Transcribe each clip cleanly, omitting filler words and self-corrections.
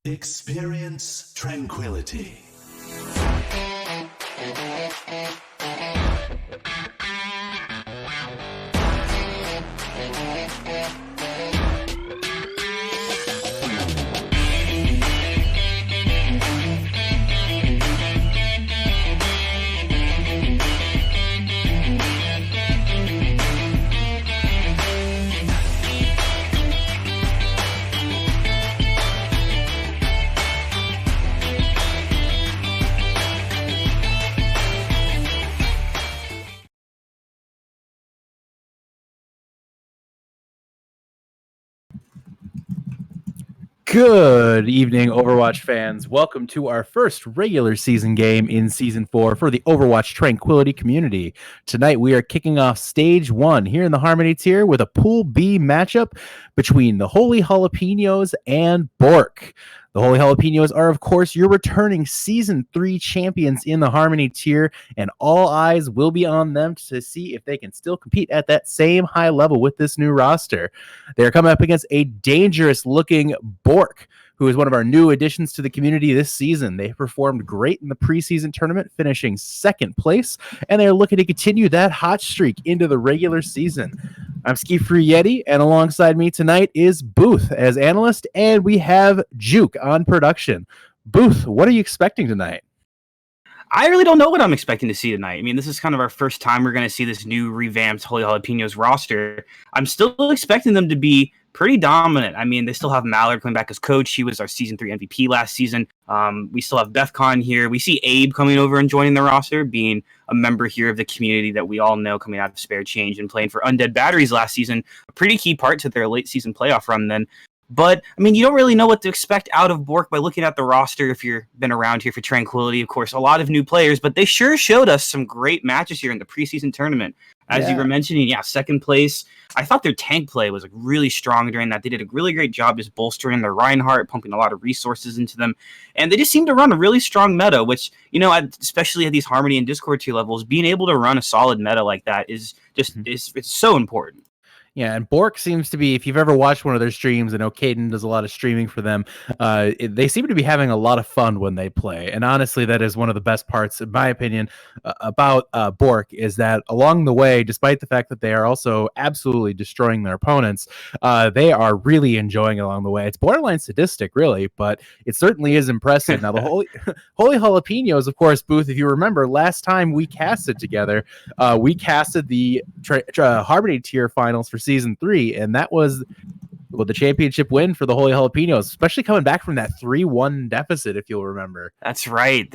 Experience tranquility. Good evening, Overwatch fans. Welcome to our first regular season game in Season 4 for the Overwatch Tranquility community. Tonight, we are kicking off Stage 1 here in the Harmony tier with a Pool B matchup between the Holy Halapenos and Bork. The Holy Jalapenos are, of course, your returning Season 3 champions in the Harmony tier, and all eyes will be on them to see if they can still compete at that same high level with this new roster. They're coming up against a dangerous-looking Bork, who is one of our new additions to the community this season. They performed great in the preseason tournament, finishing second place, and they're looking to continue that hot streak into the regular season. I'm Ski Free Yeti, and alongside me tonight is Booth as analyst, and we have Juke on production. Booth, what are you expecting tonight? I really don't know what I'm expecting to see tonight. I mean, this is kind of our first time we're going to see this new revamped Holy Jalapenos roster. I'm still expecting them to be pretty dominant. I mean, they still have Mallard coming back as coach. He was our Season 3 MVP last season. We still have Bethcon here. We see Abe coming over and joining the roster, being a member here of the community that we all know coming out of Spare Change and playing for Undead Batteries last season. A pretty key part to their late season playoff run then. But, I mean, you don't really know what to expect out of Bork by looking at the roster if you've been around here for Tranquility. Of course, a lot of new players, but they sure showed us some great matches here in the preseason tournament. As you were mentioning, second place. I thought their tank play was really strong during that. They did a really great job just bolstering their Reinhardt, pumping a lot of resources into them. And they just seem to run a really strong meta, which, especially at these Harmony and Discord tier levels, being able to run a solid meta like that is just, it's so important. Yeah, and Bork seems to be, if you've ever watched one of their streams, I know Caden does a lot of streaming for them, they seem to be having a lot of fun when they play. And honestly, that is one of the best parts, in my opinion, about Bork, is that along the way, despite the fact that they are also absolutely destroying their opponents, they are really enjoying it along the way. It's borderline sadistic, really, but it certainly is impressive. Now, the Holy Jalapenos, of course, Booth, if you remember, last time we casted together, we casted the Harmony tier finals for Season 3, and that was the championship win for the Holy Jalapenos, especially coming back from that 3-1 deficit, if you'll remember. That's right.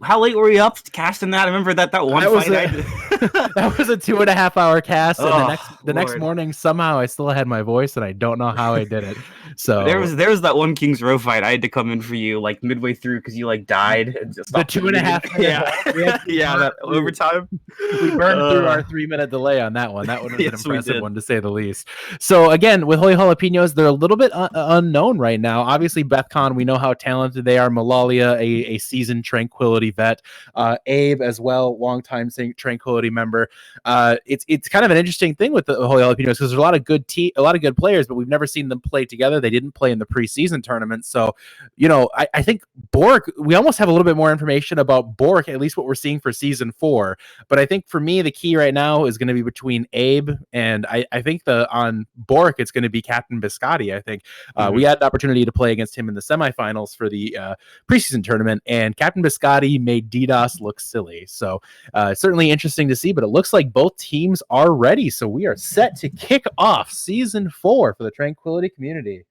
How late were you up casting that? I remember that one fight I did. That was a 2.5 hour cast, and the next morning, somehow I still had my voice, and I don't know how I did it. So there was that one King's Row fight. I had to come in for you midway through because you died. And just the 2.5 that overtime. We burned through our 3-minute delay on that one. That one was an impressive one, to say the least. So again, with Holy Jalapenos, they're a little bit unknown right now. Obviously, Bethcon, we know how talented they are. Malalia, a seasoned Tranquility vet. Abe as well, longtime Tranquility member. It's kind of an interesting thing with the Holy Jalapenos because there's a lot of good players, but we've never seen them play together. They didn't play in the preseason tournament, so I think Bork. We almost have a little bit more information about Bork, at least what we're seeing for Season 4. But I think for me, the key right now is going to be between Abe and I think on Bork, it's going to be Captain Biscotti. I think we had an opportunity to play against him in the semifinals for the preseason tournament, and Captain Biscotti made DDoS look silly. So certainly interesting to see, but it looks like both teams are ready. So we are set to kick off Season 4 for the Tranquility community.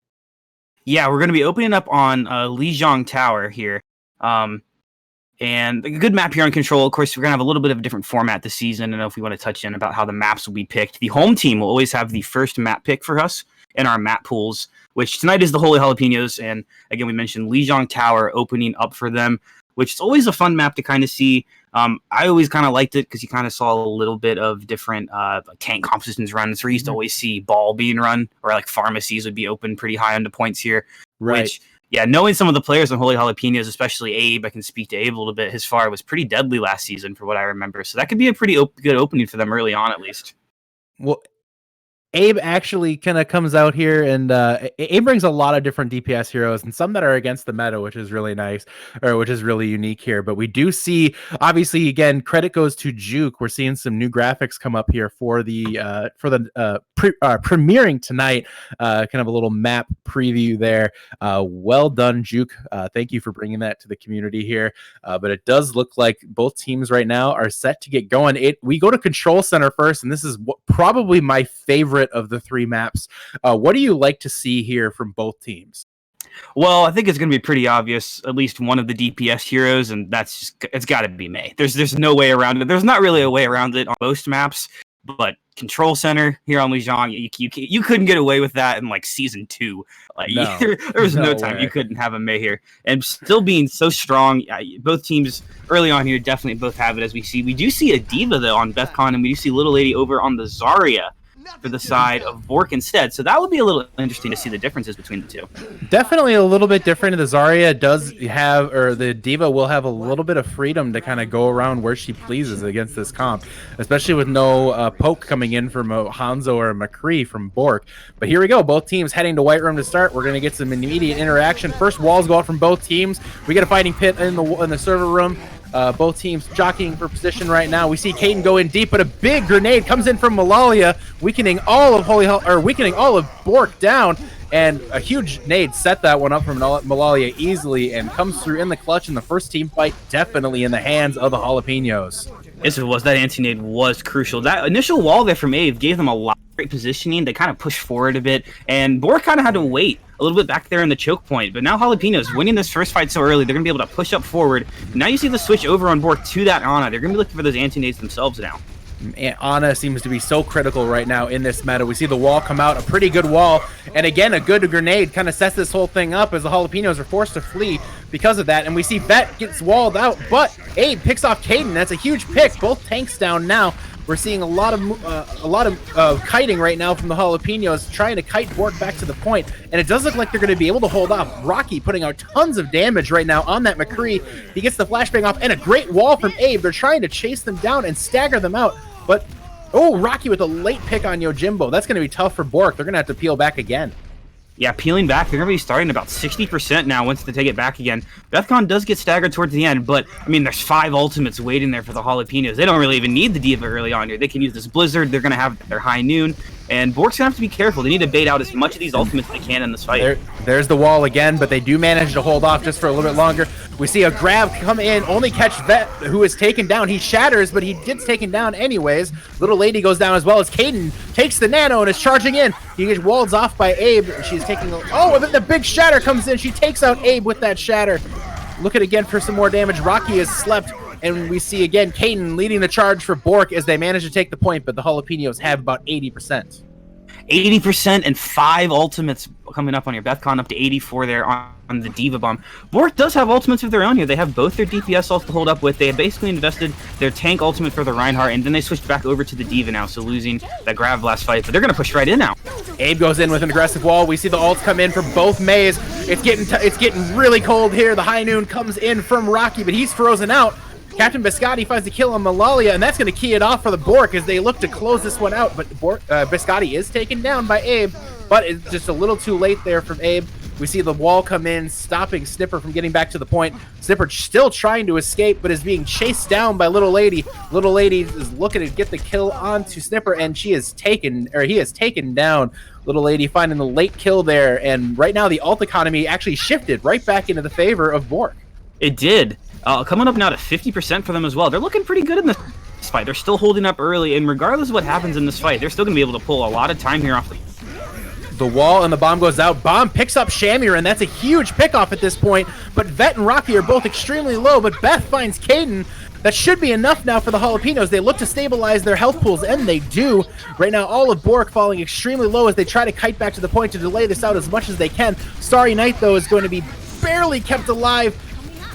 Yeah, we're going to be opening up on Lijiang Tower here. And a good map here on Control. Of course, we're going to have a little bit of a different format this season. I don't know if we want to touch in about how the maps will be picked. The home team will always have the first map pick for us in our map pools, which tonight is the Holy Jalapenos. And again, we mentioned Lijiang Tower opening up for them, which is always a fun map to kind of see. I always kind of liked it because you kind of saw a little bit of different tank compositions runs. We used to always see ball being run, or pharmacies would be open pretty high on the points here. Right. Which, knowing some of the players on Holy Jalapenos, especially Abe, I can speak to Abe a little bit. His fire was pretty deadly last season, for what I remember. So that could be a pretty good opening for them early on, at least. Well, Abe actually kind of comes out here, and Abe brings a lot of different DPS heroes, and some that are against the meta, which is really nice, or which is really unique here. But we do see, obviously, again, credit goes to Juke. We're seeing some new graphics come up here for the premiering tonight. Kind of a little map preview there. Well done, Juke. Thank you for bringing that to the community here. But it does look like both teams right now are set to get going. We go to Control Center first, and this is probably my favorite of the three maps. What do you like to see here from both teams? Well, I think it's going to be pretty obvious, at least one of the DPS heroes, and it's got to be Mei. There's no way around it. There's not really a way around it on most maps, but Control Center here on Lijiang, you couldn't get away with that in like season 2. Like no, there was no time you couldn't have a Mei here, and still being so strong. Both teams early on here definitely both have it. As we do see a D.Va though on BethCon, and we do see Little Lady over on the Zarya for the side of Bork instead. So that would be a little interesting to see the differences between the two. Definitely a little bit different. The Zarya does have, or the D.Va will have a little bit of freedom to kind of go around where she pleases against this comp, especially with no poke coming in from Hanzo or McCree from Bork. But here we go. Both teams heading to White Room to start. We're going to get some immediate interaction. First walls go out from both teams. We get a fighting pit in the server room. Both teams jockeying for position right now. We see Caden go in deep, but a big grenade comes in from Malalia, weakening all of Bork down, and a huge nade set that one up from Malalia easily and comes through in the clutch in the first team fight, definitely in the hands of the Halapenos. Yes, it was. That anti-nade was crucial. That initial wall there from Ave gave them a lot of great positioning. They kind of pushed forward a bit, and Bork kind of had to wait a little bit back there in the choke point. But now Halapenos, winning this first fight so early, they're going to be able to push up forward. Now you see the switch over on Bork to that Ana. They're going to be looking for those anti-nades themselves now. Ana seems to be so critical right now in this meta. We see the wall come out, a pretty good wall, and again, a good grenade kind of sets this whole thing up as the Halapenos are forced to flee because of that. And we see Vet gets walled out, but Abe picks off Caden. That's a huge pick. Both tanks down now. We're seeing a lot of kiting right now from the Halapenos, trying to kite Bork back to the point, and it does look like they're going to be able to hold off. Rocky putting out tons of damage right now on that McCree. He gets the flashbang off, and a great wall from Abe. They're trying to chase them down and stagger them out, but Rocky with a late pick on Yojimbo. That's going to be tough for Bork. They're going to have to peel back again. Yeah, peeling back. They're going to be starting about 60% now once they take it back again. BethCon does get staggered towards the end, but, I mean, there's 5 ultimates waiting there for the Halapenos. They don't really even need the D.Va early on here. They can use this Blizzard. They're going to have their High Noon, and Bork's going to have to be careful. They need to bait out as much of these ultimates as they can in this fight. There's the wall again, but they do manage to hold off just for a little bit longer. We see a grab come in, only catch Vet, who is taken down. He shatters, but he gets taken down anyways. Little Lady goes down as well as Caden takes the nano and is charging in. He gets walled off by Abe. She's taking and then the big shatter comes in. She takes out Abe with that shatter. Looking again for some more damage. Rocky has slept, and we see again Caden leading the charge for Bork as they manage to take the point, but the Halapenos have about 80%. 80% and 5 ultimates coming up on your BethCon, up to 84 there on the D.Va bomb. Bork does have ultimates of their own here. They have both their DPS ults to hold up with. They had basically invested their tank ultimate for the Reinhardt, and then they switched back over to the D.Va now, so losing that Grav Blast fight. But they're going to push right in now. Abe goes in with an aggressive wall. We see the ults come in from both Meis. It's getting really cold here. The High Noon comes in from Rocky, but he's frozen out. Captain Biscotti finds the kill on Malalia, and that's going to key it off for the Bork as they look to close this one out. But Biscotti is taken down by Abe, but it's just a little too late there from Abe. We see the wall come in, stopping Snipper from getting back to the point. Snipper still trying to escape, but is being chased down by Little Lady. Little Lady is looking to get the kill onto Snipper, and he is taken down. Little Lady finding the late kill there, and right now the ult economy actually shifted right back into the favor of Bork. It did. Coming up now to 50% for them as well. They're looking pretty good in this fight. They're still holding up early, and regardless of what happens in this fight, they're still going to be able to pull a lot of time here off the wall, and the bomb goes out. Bomb picks up Shamir, and that's a huge pickoff at this point. But Vet and Rocky are both extremely low, but Beth finds Caden. That should be enough now for the Halapenos. They look to stabilize their health pools, and they do. Right now, all of Bork falling extremely low as they try to kite back to the point to delay this out as much as they can. Starry Night, though, is going to be barely kept alive.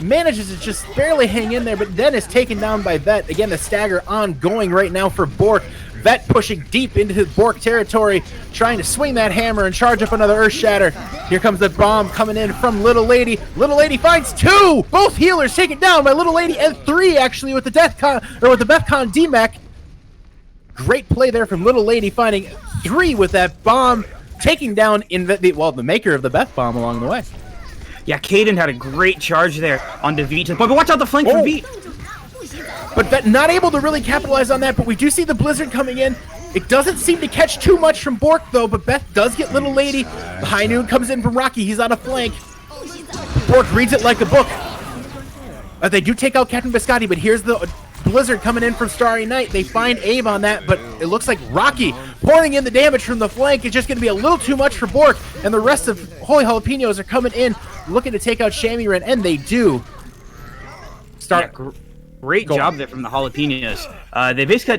Manages to just barely hang in there, but then is taken down by Vet. Again, the stagger ongoing right now for Bork. Vet pushing deep into Bork territory, trying to swing that hammer and charge up another Earth Shatter. Here comes the bomb coming in from Little Lady. Little Lady finds 2! Both healers taken down by Little Lady, and 3 actually with the BethCon DMAC. Great play there from Little Lady, finding 3 with that bomb, taking down the maker of the Beth bomb along the way. Yeah, Caden had a great charge there onto V to the point, but watch out the flank from V. But Vet not able to really capitalize on that, but we do see the Blizzard coming in. It doesn't seem to catch too much from Bork, though, but Beth does get Little Lady. The High Noon comes in from Rocky. He's on a flank. Bork reads it like a book. They do take out Captain Biscotti, but here's the Blizzard coming in from Starry Night. They find Abe on that, but it looks like Rocky pouring in the damage from the flank is just going to be a little too much for Bork, and the rest of Holy Jalapenos are coming in looking to take out Shamiran, and they do. Great job there from the Jalapenos.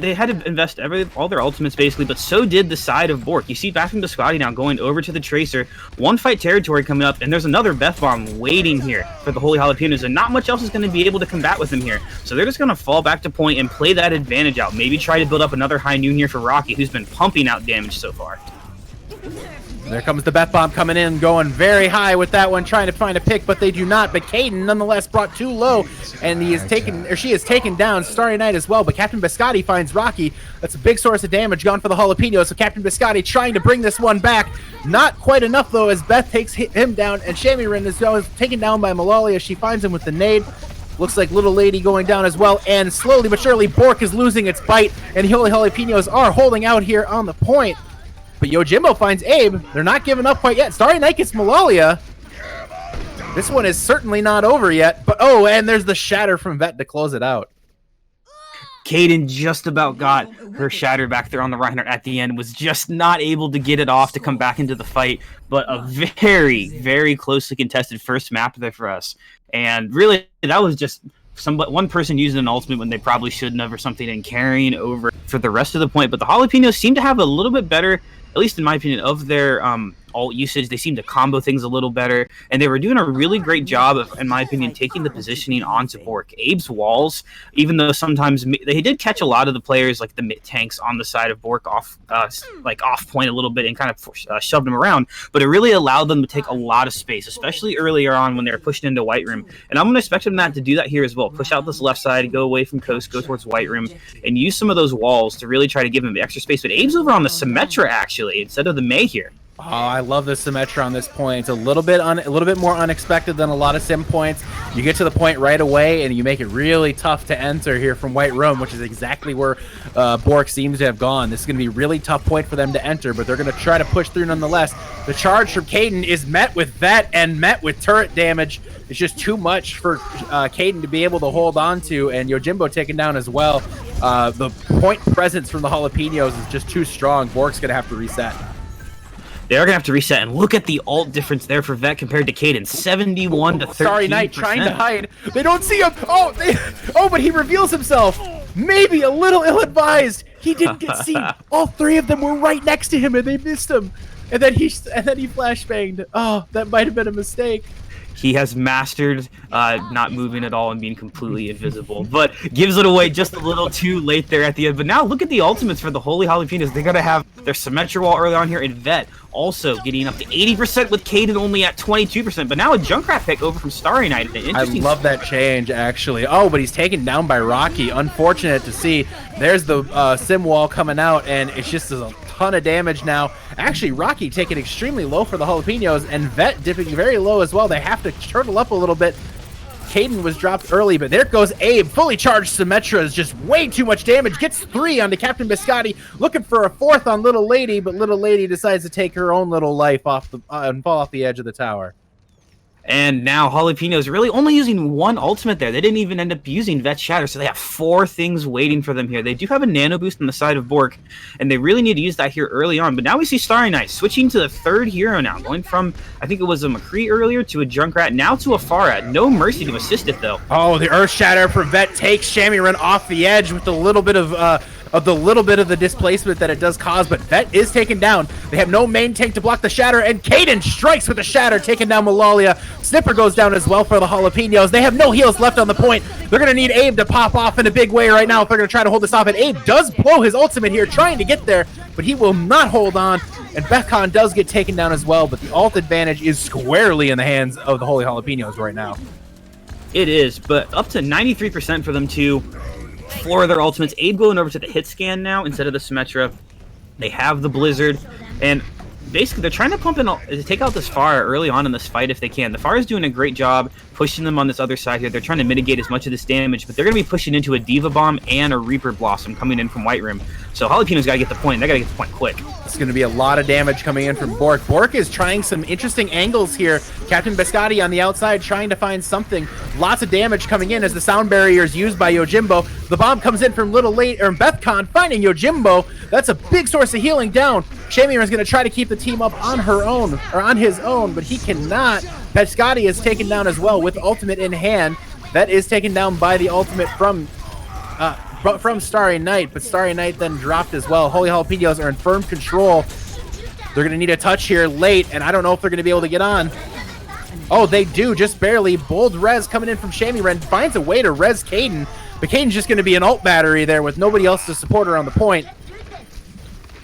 They had to invest all their ultimates basically, but so did the side of Bork. You see back from Biscotti now going over to the Tracer. One fight territory coming up, and there's another Beth Bomb waiting here for the Holy Jalapenos, and not much else is going to be able to combat with them here. So they're just going to fall back to point and play that advantage out. Maybe try to build up another High Noon here for Rocky, who's been pumping out damage so far. There comes the Beth Bomb coming in, going very high with that one, trying to find a pick, but they do not. But Caden nonetheless brought too low, and she is taken down. Starry Night as well, but Captain Biscotti finds Rocky. That's a big source of damage gone for the Jalapenos, so Captain Biscotti trying to bring this one back. Not quite enough, though, as Beth takes him down, and Shamiran is taken down by Malalia. She finds him with the nade. Looks like Little Lady going down as well, and slowly but surely, Bork is losing its bite, and the Holy Jalapenos are holding out here on the point. But Yojimbo finds Abe. They're not giving up quite yet. Starry Night gets Malalia. This one is certainly not over yet. But and there's the shatter from Vet to close it out. Caden just about got her shatter back there on the Reinhardt at the end. Was just not able to get it off to come back into the fight. But a very, very closely contested first map there for us. And really, that was just one person using an ultimate when they probably shouldn't have or something and carrying over for the rest of the point. But the Jalapenos seem to have a little bit better, at least in my opinion, of their ult usage. They seem to combo things a little better, and they were doing a really great job of, in my opinion, taking the positioning onto Bork. Abe's walls, even though sometimes they did catch a lot of the players, like the mid tanks on the side of Bork off point a little bit and kind of shoved them around, but it really allowed them to take a lot of space, especially earlier on when they were pushing into White Room. And I'm going to expect them to do that here as well. Push out this left side, go away from Coast, go towards White Room, and use some of those walls to really try to give them extra space. But Abe's over on the Symmetra, actually, instead of the May here. Oh, I love the Symmetra on this point. It's a little bit more unexpected than a lot of sim points. You get to the point right away, and you make it really tough to enter here from White Room, which is exactly where Bork seems to have gone. This is going to be a really tough point for them to enter, but they're going to try to push through nonetheless. The charge from Caden is met with Vet and met with turret damage. It's just too much for Caden to be able to hold on to, and Yojimbo taken down as well. The point presence from the Jalapenos is just too strong. Bork's going to have to reset. They are going to have to reset, and look at the ult difference there for Vet compared to Caden. 71 to 13%. Starry Night trying to hide. They don't see him. But he reveals himself. Maybe a little ill-advised. He didn't get seen. All three of them were right next to him, and they missed him. And then he flashbanged. Oh, that might have been a mistake. He has mastered not moving at all and being completely invisible, but gives it away just a little too late there at the end. But now look at the ultimates for the Holy Jalapenos. They got to have their Symmetra wall early on here, and Vet also getting up to 80% with Caden only at 22%. But now a Junkrat pick over from Starry Night. I love that change, actually. Oh, but he's taken down by Rocky. Unfortunate to see. There's the sim wall coming out, and it's just a ton of damage now. Actually, Rocky taking extremely low for the Jalapenos, and Vet dipping very low as well. They have to turtle up a little bit. Caden was dropped early, but there goes Abe. Fully charged Symmetra is just way too much damage. Gets 3 onto Captain Biscotti. Looking for a 4th on Little Lady, but Little Lady decides to take her own little life off and fall off the edge of the tower. And now Jalapenos really only using one ultimate there. They didn't even end up using Vet's Shatter, so they have 4 things waiting for them here. They do have a nano boost on the side of Bork, and they really need to use that here early on. But now we see Starry Night switching to the 3rd hero now, going from, I think it was a McCree earlier, to a Junkrat, now to a Farah. No mercy to assist it, though. Oh, the Earth Shatter for Vet takes Shamiran off the edge with a little bit of the displacement that it does cause, but Vet is taken down. They have no main tank to block the Shatter, and Caden strikes with the Shatter, taking down Malalia. Snipper goes down as well for the Jalapenos. They have no heals left on the point. They're going to need Abe to pop off in a big way right now if they're going to try to hold this off, and Abe does blow his ultimate here, trying to get there, but he will not hold on, and Bethcon does get taken down as well, but the ult advantage is squarely in the hands of the Holy Jalapenos right now. It is, but up to 93% for them to floor their ultimates. Abe going over to the hit scan now instead of the Symmetra. They have the Blizzard, and basically they're trying to take out this Pharah early on in this fight if they can. The Pharah is doing a great job pushing them on this other side here. They're trying to mitigate as much of this damage, but they're going to be pushing into a Diva Bomb and a Reaper Blossom coming in from White Room. So Halapenos got to get the point. They got to get the point quick. It's going to be a lot of damage coming in from Bork. Bork is trying some interesting angles here. Captain Biscotti on the outside trying to find something. Lots of damage coming in as the sound barrier is used by Yojimbo. The bomb comes in from Bethcon finding Yojimbo. That's a big source of healing down. Shamir is going to try to keep the team up on his own, but he cannot. Biscotti is taken down as well with ultimate in hand. That is taken down by the ultimate from Starry Night, but Starry Night then dropped as well. Holy Jalapenos are in firm control. They're going to need a touch here late, and I don't know if they're going to be able to get on. Oh, they do, just barely. Bold Res coming in from Shamiren finds a way to res Caden, but Caden's just going to be an ult battery there with nobody else to support her on the point.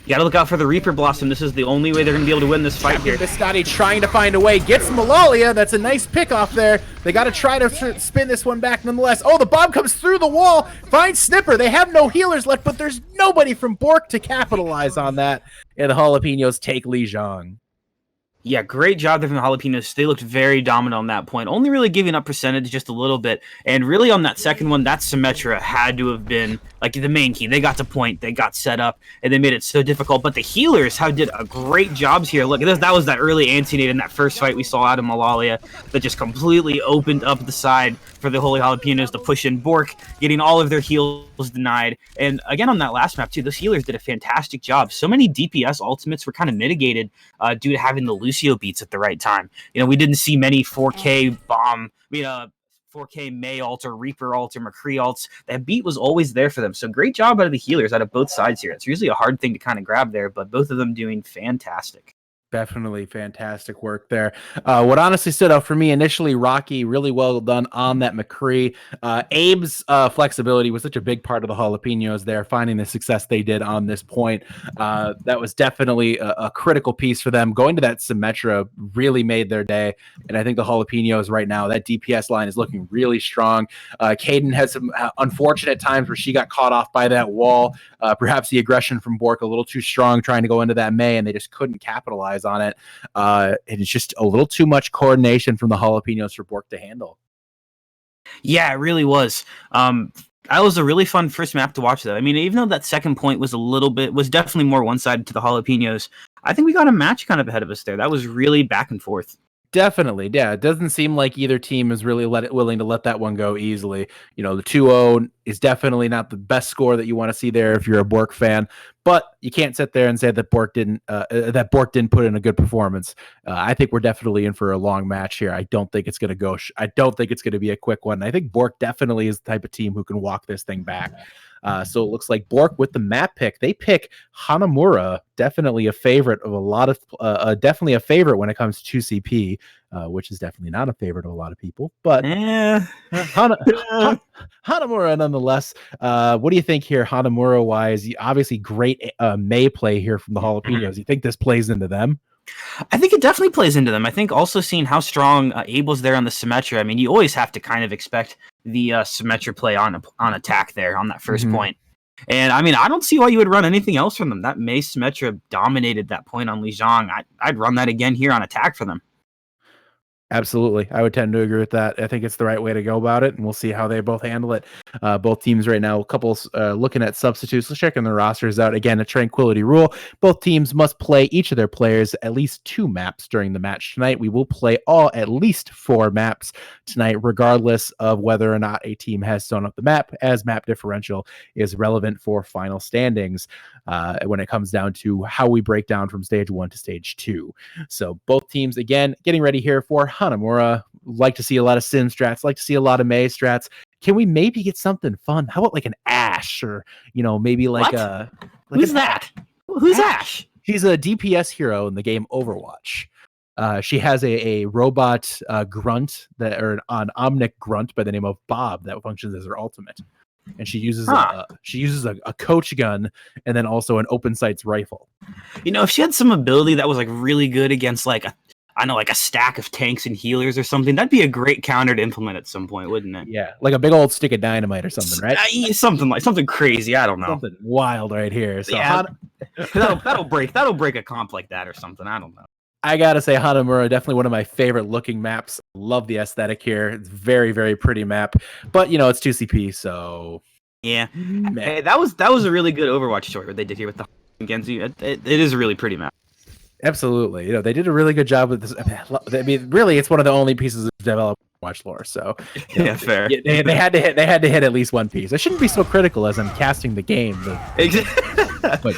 You gotta look out for the Reaper Blossom. This is the only way they're gonna be able to win this fight here. Biscotti trying to find a way. Gets Malalia. That's a nice pick off there. They gotta try to spin this one back nonetheless. Oh, the bomb comes through the wall. Finds Snipper. They have no healers left, but there's nobody from Bork to capitalize on that. And the Jalapenos take Li Zhang. Yeah, great job there from the Jalapenos. They looked very dominant on that point, only really giving up percentage just a little bit. And really on that second one, that Symmetra had to have been like the main key. They got to point, they got set up, and they made it so difficult. But the healers did a great jobs here. Look, that was that early anti-nade in that first fight we saw out of Malalia that just completely opened up the side for the Holy Jalapenos to push in. Bork getting all of their heals denied. And again, on that last map too, those healers did a fantastic job. So many DPS ultimates were kind of mitigated due to having the Lucio beats at the right time. We didn't see many 4K bomb, 4K May ult or Reaper ult or McCree ults. That beat was always there for them. So great job out of the healers out of both sides here. It's usually a hard thing to kind of grab there, but both of them doing fantastic. Definitely fantastic work there. What honestly stood out for me initially, Rocky, really well done on that McCree. Abe's flexibility was such a big part of the Jalapenos there, finding the success they did on this point. That was definitely a critical piece for them. Going to that Symmetra really made their day, and I think the Jalapenos right now, that DPS line is looking really strong. Caden had some unfortunate times where she got caught off by that wall. Perhaps the aggression from Bork a little too strong trying to go into that May, and they just couldn't capitalize on it. It's just a little too much coordination from the Jalapenos for Bork to handle. Yeah, it really was. That was a really fun first map to watch, though. I mean, even though that second point was definitely more one-sided to the Jalapenos, I think we got a match kind of ahead of us there. That was really back and forth. Definitely, yeah. It doesn't seem like either team is really willing to let that one go easily. The 2-0 is definitely not the best score that you want to see there if you're a Bork fan, but you can't sit there and say that Bork didn't put in a good performance. I think we're definitely in for a long match here. I don't think it's going to go. I don't think it's going to be a quick one. I think Bork definitely is the type of team who can walk this thing back. So it looks like Bork with the map pick. They pick Hanamura, definitely a favorite of a lot of, definitely a favorite when it comes to 2CP, which is definitely not a favorite of a lot of people. But Hanamura nonetheless. What do you think here, Hanamura wise? Obviously, great May play here from the Jalapenos. You think this plays into them? I think it definitely plays into them. I think also seeing how strong Abel's there on the Symmetra. I mean, you always have to kind of expect the Symmetra play on attack there on that first point. And I mean, I don't see why you would run anything else from them. That May Symmetra dominated that point on Li Zhang. I'd run that again here on attack for them. Absolutely. I would tend to agree with that. I think it's the right way to go about it, and we'll see how they both handle it. Both teams right now, couples looking at substitutes. Let's check their rosters out. Again, a tranquility rule. Both teams must play each of their players at least 2 maps during the match tonight. We will play all at least 4 maps tonight, regardless of whether or not a team has sewn up the map, as map differential is relevant for final standings when it comes down to how we break down from stage 1 to stage 2. So both teams, again, getting ready here for Hanamura. Like to see a lot of Sim strats, like to see a lot of May strats. Can we maybe get something fun? How about like an Ashe, or maybe like what? Who's that? Who's Ashe? She's a DPS hero in the game Overwatch. She has a robot grunt an Omnic grunt by the name of Bob that functions as her ultimate, and she uses a coach gun and then also an open sights rifle. If she had some ability that was like really good against like I know, like a stack of tanks and healers or something. That'd be a great counter to implement at some point, wouldn't it? Yeah, like a big old stick of dynamite or something, right? Something crazy. I don't know. Something wild right here. So yeah, that'll break a comp like that or something. I don't know. I gotta say, Hanamura, definitely one of my favorite looking maps. Love the aesthetic here. It's very, very pretty map. But it's 2CP, so yeah. Hey, that was a really good Overwatch choice what they did here with the Genji. It is a really pretty map. Absolutely. They did a really good job with this. I mean, really, it's one of the only pieces of developed Watch lore. So yeah, fair. They had to hit at least one piece. I shouldn't be so critical as I'm casting the game. But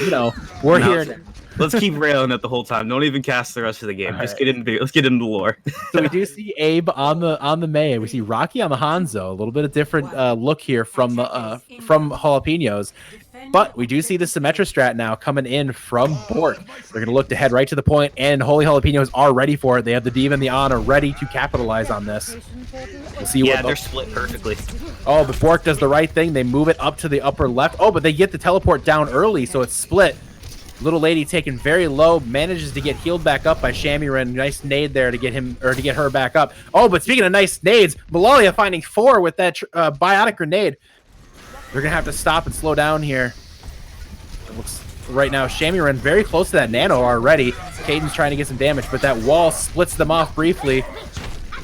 we're here. Let's keep railing it the whole time. Don't even cast the rest of the game. Let's get into the lore. So we do see Abe on the Mei. We see Rocky on the Hanzo. A little bit of different look here from Jalapenos. But we do see the Symmetra strat now coming in from Bork. They're going to look to head right to the point, and Holy Jalapenos are ready for it. They have the Diva and the Ana ready to capitalize on this. We'll see. Yeah, they're split perfectly. Oh, but Bork does the right thing. They move it up to the upper left. Oh, but they get the teleport down early, so it's split. Little lady taken very low, manages to get healed back up by Shamiran. Nice nade there to get her back up. Oh, but speaking of nice nades, Malalia finding 4 with that biotic grenade. They're gonna have to stop and slow down here. It looks right now Shamiran very close to that nano already. Caden's trying to get some damage, but that wall splits them off briefly.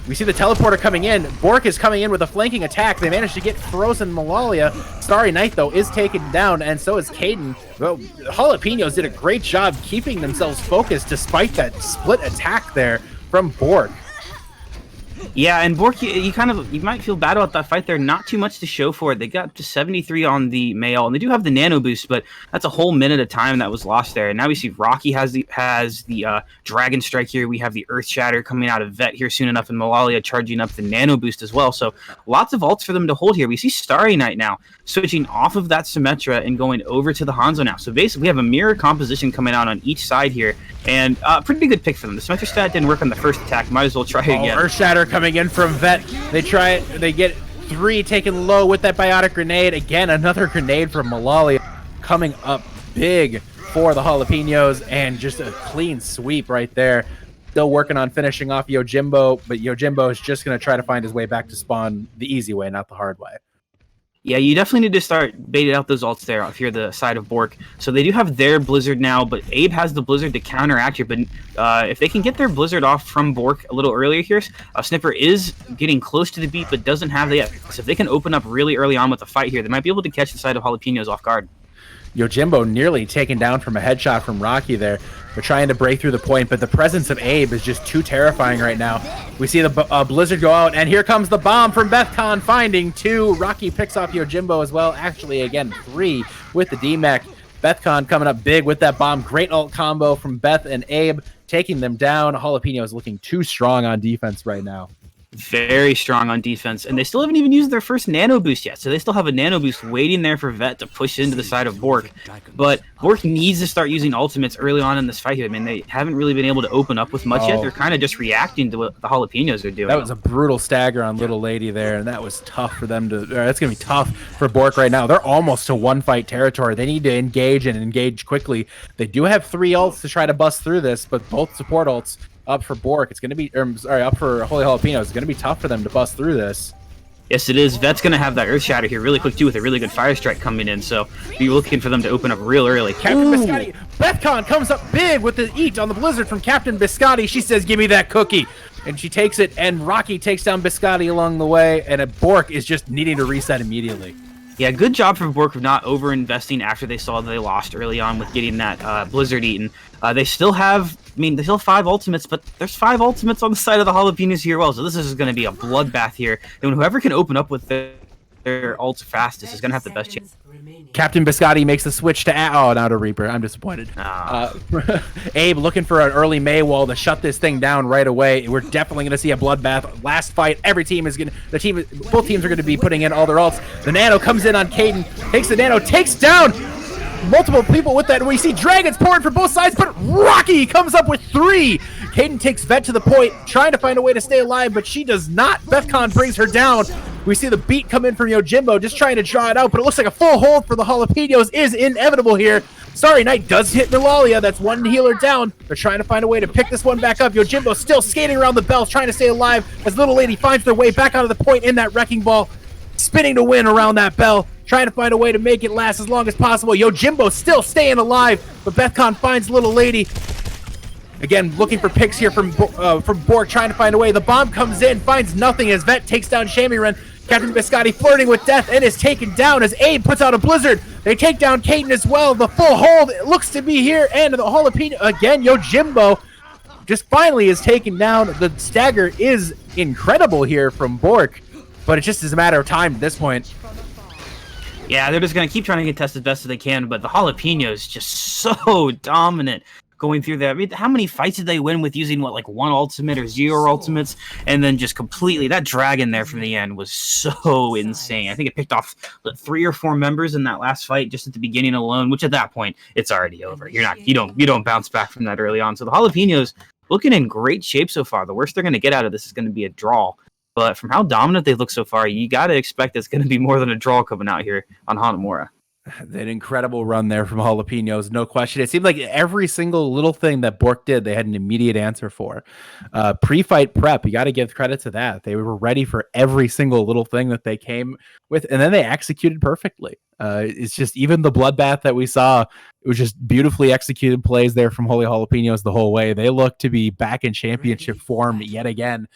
We see the teleporter coming in. Bork is coming in with a flanking attack. They managed to get frozen Malalia. Starry Knight, though, is taken down, and so is Caden. Well, Jalapenos did a great job keeping themselves focused despite that split attack there from Bork. Yeah, and Bork, you might feel bad about that fight there. Not too much to show for it. They got to 73 on the male, and they do have the nano boost, but that's a whole minute of time that was lost there. And now we see Rocky has the Dragon Strike here. We have the Earth Shatter coming out of Vet here soon enough, and Malalia charging up the nano boost as well. So lots of ults for them to hold here. We see Starry Knight now switching off of that Symmetra and going over to the Hanzo now. So basically, we have a mirror composition coming out on each side here, and pretty good pick for them. The Symmetra stat didn't work on the first attack. Might as well try again. Earth Shatter coming in from Vet. They try it. They get 3 taken low with that biotic grenade. Again, another grenade from Malalia coming up big for the Jalapenos, and just a clean sweep right there. Still working on finishing off Yojimbo, but Yojimbo is just going to try to find his way back to spawn the easy way, not the hard way. Yeah, you definitely need to start baiting out those ults there if you're the side of Bork. So they do have their Blizzard now, but Abe has the Blizzard to counteract here. But if they can get their Blizzard off from Bork a little earlier here, Sniffer is getting close to the beat, but doesn't have that yet. So if they can open up really early on with the fight here, they might be able to catch the side of Jalapenos off guard. Yojimbo nearly taken down from a headshot from Rocky there. They're trying to break through the point, but the presence of Abe is just too terrifying right now. We see the Blizzard go out, and here comes the bomb from Bethcon, finding 2. Rocky picks off Yojimbo as well. Actually, again, 3 with the D-Mech. Bethcon coming up big with that bomb. Great ult combo from Beth and Abe, taking them down. Jalapeno is looking too strong on defense right now. Very strong on defense, and they still haven't even used their first nano boost yet, so they still have a nano boost waiting there for Vet to push into the side of Bork. But Bork needs to start using ultimates early on in this fight here. I mean, they haven't really been able to open up with much yet. They're kind of just reacting to what the Jalapenos are doing. That was a brutal stagger on Little Lady there, and that was tough for them to... that's going to be tough for Bork right now. They're almost to one-fight territory. They need to engage and engage quickly. They do have 3 ults to try to bust through this, but both support ults up for Bork. It's going to be, up for Holy Jalapenos. It's going to be tough for them to bust through this. Yes, it is. Vet's going to have that Earth Shatter here really quick, too, with a really good Fire Strike coming in, so be looking for them to open up real early. Captain Biscotti. Bethcon comes up big with the eat on the Blizzard from Captain Biscotti. She says, give me that cookie. And she takes it, and Rocky takes down Biscotti along the way, and Bork is just needing to reset immediately. Yeah, good job for Bork of not over-investing after they saw that they lost early on with getting that Blizzard eaten. They still have, they still have 5 ultimates, but there's 5 ultimates on the side of the Jalapenos here as well, so this is going to be a bloodbath here. And whoever can open up with their ults fastest is going to have the best chance. Captain Biscotti makes the switch to... not a Reaper. I'm disappointed. Abe looking for an early Mei wall to shut this thing down right away. We're definitely going to see a bloodbath. Last fight, every team is going to... both teams are going to be putting in all their ults. The Nano comes in on Caden, takes the Nano, takes down multiple people with that, and we see dragons pouring for both sides, but Rocky comes up with 3. Caden takes Vet to the point, trying to find a way to stay alive, but she does not. Bethcon brings her down. We see the beat come in from Yojimbo, just trying to draw it out, but it looks like a full hold for the Jalapenos is inevitable here. Starry Night does hit Eulalia. That's one healer down. They're trying to find a way to pick this one back up. Yojimbo still skating around the bell, trying to stay alive as Little Lady finds their way back out of the point in that Wrecking Ball, spinning to win around that bell, trying to find a way to make it last as long as possible. Yojimbo still staying alive, but Bethcon finds Little Lady. Again, looking for picks here from Bork, trying to find a way. The bomb comes in, finds nothing as Vet takes down Shamiran. Captain Biscotti flirting with death and is taken down as Abe puts out a blizzard. They take down Caden as well. The full hold looks to be here, and the Jalapeno again. Yojimbo just finally is taken down. The stagger is incredible here from Bork, but it just is a matter of time at this point. Yeah, they're just going to keep trying to get tested as best as they can, but the Jalapenos just so dominant going through that. I mean, how many fights did they win with using, what, like one ultimate or zero ultimates, and then just completely, that dragon there from the end was so insane. I think it picked off 3 or 4 members in that last fight just at the beginning alone, which at that point, it's already over. You don't bounce back from that early on. So the Jalapenos looking in great shape so far. The worst they're going to get out of this is going to be a draw. But from how dominant they look so far, you got to expect it's going to be more than a draw coming out here on Hanamura. An incredible run there from Jalapenos, no question. It seemed like every single little thing that Bork did, they had an immediate answer for. Pre-fight prep, you got to give credit to that. They were ready for every single little thing that they came with, and then they executed perfectly. It's just, even the bloodbath that we saw, it was just beautifully executed plays there from Holy Jalapenos the whole way. They look to be back in championship form yet again,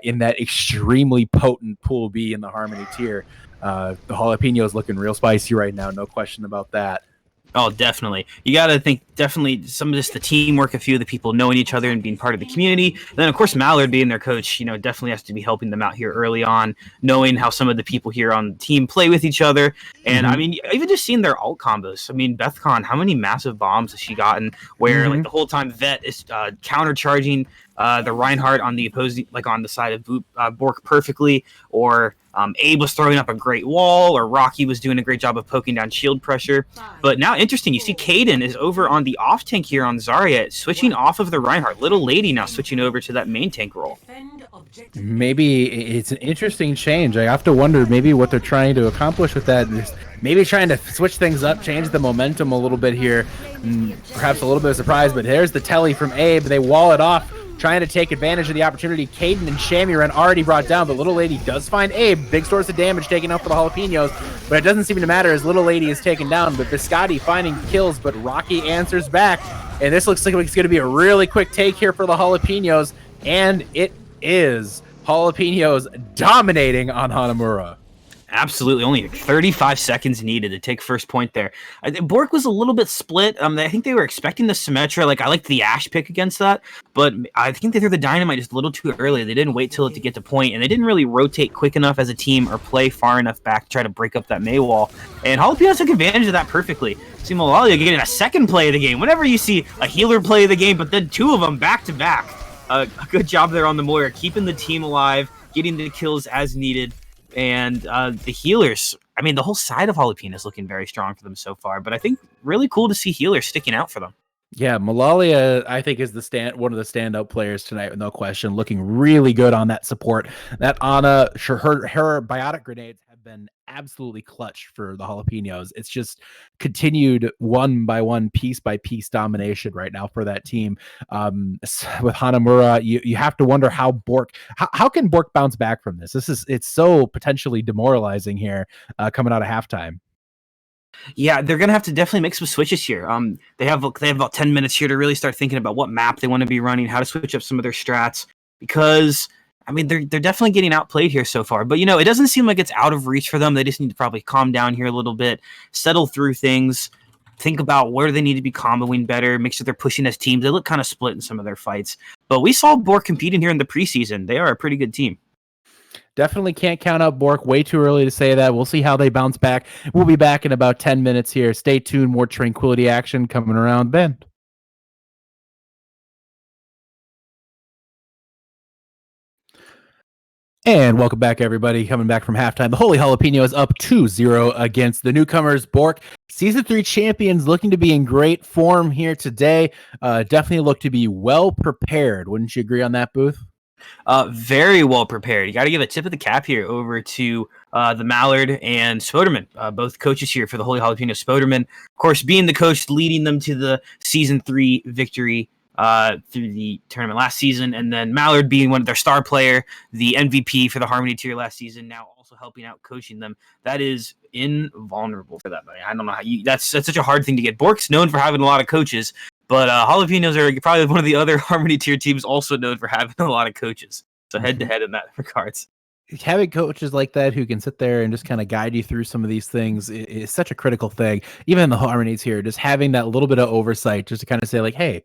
in that extremely potent Pool B in the Harmony tier. The Jalapenos looking real spicy right now, no question about that. Oh, definitely. You got to think, definitely, some of just the teamwork, a few of the people knowing each other and being part of the community. And then, of course, Mallard being their coach, definitely has to be helping them out here early on, knowing how some of the people here on the team play with each other. And, I mean, even just seeing their alt combos. I mean, Bethcon, how many massive bombs has she gotten where, like, the whole time Vet is countercharging the Reinhardt on the opposing, like, on the side of Bork perfectly, or Abe was throwing up a great wall, or Rocky was doing a great job of poking down shield pressure. But now, interesting, you see Caden is over on the off tank here on Zarya, switching off of the Reinhardt. Little Lady now switching over to that main tank role. Maybe it's an interesting change. I have to wonder maybe what they're trying to accomplish with that. Maybe trying to switch things up, change the momentum a little bit here. Perhaps a little bit of surprise, but there's the telly from Abe. They wall it off, trying to take advantage of the opportunity. Caden and Shamiran already brought down, but Little Lady does find Abe. Big source of damage taken out for the Jalapenos, but it doesn't seem to matter as Little Lady is taken down. But Biscotti finding kills, but Rocky answers back. And this looks like it's going to be a really quick take here for the Jalapenos, and it is Jalapenos dominating on Hanamura. Absolutely. Only 35 seconds needed to take first point there. Bork was a little bit split. I think they were expecting the Symmetra. Like, I liked the Ashe pick against that, but I think they threw the Dynamite just a little too early. They didn't wait till it to get to point, and they didn't really rotate quick enough as a team or play far enough back to try to break up that Mei wall. And Jalapenos took advantage of that perfectly. See Malalia getting a second play of the game. Whenever you see a healer play of the game, but then 2 of them back to back. A good job there on the Moira, keeping the team alive, getting the kills as needed. And the healers, I mean, the whole side of Jalapeno is looking very strong for them so far. But I think really cool to see healers sticking out for them. Yeah, Malalia, I think, is one of the standout players tonight, no question. Looking really good on that support. That Ana, her biotic grenades have been absolutely clutch for the Jalapenos. It's just continued one by one, piece by piece domination right now for that team. With Hanamura, you have to wonder how can Bork bounce back from this? It's so potentially demoralizing here coming out of halftime. Yeah, they're gonna have to definitely make some switches here. They have about 10 minutes here to really start thinking about what map they want to be running, how to switch up some of their strats, because I mean they're definitely getting outplayed here so far. But it doesn't seem like it's out of reach for them. They just need to probably calm down here a little bit, settle through things, think about where they need to be comboing better, make sure they're pushing as teams. They look kind of split in some of their fights, but we saw Bork competing here in the preseason. They are a pretty good team. Definitely can't count out Bork. Way too early to say that. We'll see how they bounce back. We'll be back in about 10 minutes here. Stay tuned. More Tranquility action coming around the bend. And welcome back, everybody. Coming back from halftime. The Holy Jalapeno is up 2-0 against the newcomers, Bork. Season 3 champions looking to be in great form here today. Definitely look to be well prepared. Wouldn't you agree on that, Booth? Very well prepared. You got to give a tip of the cap here over to the Mallard and Spoderman, both coaches here for the Holy Jalapeno. Spoderman, of course, being the coach leading them to the Season 3 victory through the tournament last season, and then Mallard being one of their star player, the MVP for the Harmony tier last season, now also helping out coaching them. That is invulnerable for that. I don't know how that's such a hard thing to get. Bork's known for having a lot of coaches, but Jalapenos are probably one of the other Harmony tier teams also known for having a lot of coaches. So head to head in that regards. Having coaches like that who can sit there and just kind of guide you through some of these things is such a critical thing. Even in the Harmonies here, just having that little bit of oversight, just to kind of say like, hey,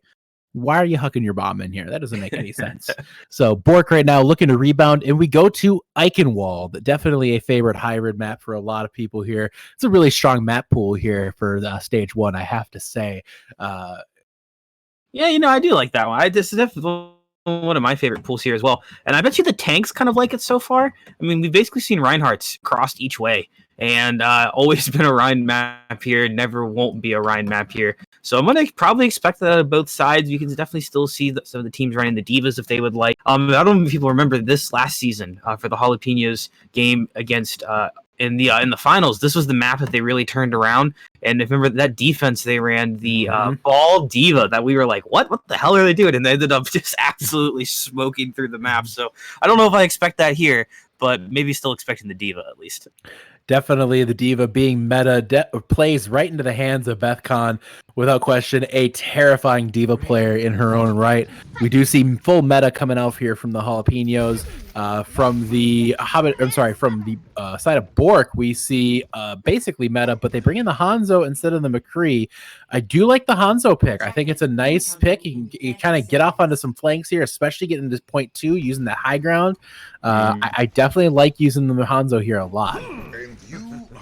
why are you hucking your bomb in here? That doesn't make any sense. So Bork right now looking to rebound, and we go to Eichenwald. Definitely a favorite hybrid map for a lot of people here. It's a really strong map pool here for stage 1, I have to say. Yeah, I do like that one. This is definitely one of my favorite pools here as well. And I bet you the tanks kind of like it so far. I mean, we've basically seen Reinhardt's crossed each way, and always been a Rhine map here, never won't be a Rhine map here. So I'm going to probably expect that on both sides. You can definitely still see some of the teams running the Divas if they would like. I don't know if people remember this last season for the Jalapenos game against in the finals. This was the map that they really turned around. And remember that defense they ran, the ball diva, that we were like, what the hell are they doing? And they ended up just absolutely smoking through the map. So I don't know if I expect that here, but maybe still expecting the diva at least. Definitely the diva being meta plays right into the hands of Bethcon. Without question, a terrifying diva player in her own right. We do see full meta coming out here from the Jalapenos. From the side of Bork, we see basically meta, but they bring in the Hanzo instead of the McCree. I do like the Hanzo pick. I think it's a nice pick. You can kind of get off onto some flanks here, especially getting to point 2 using that high ground. I definitely like using the Hanzo here a lot.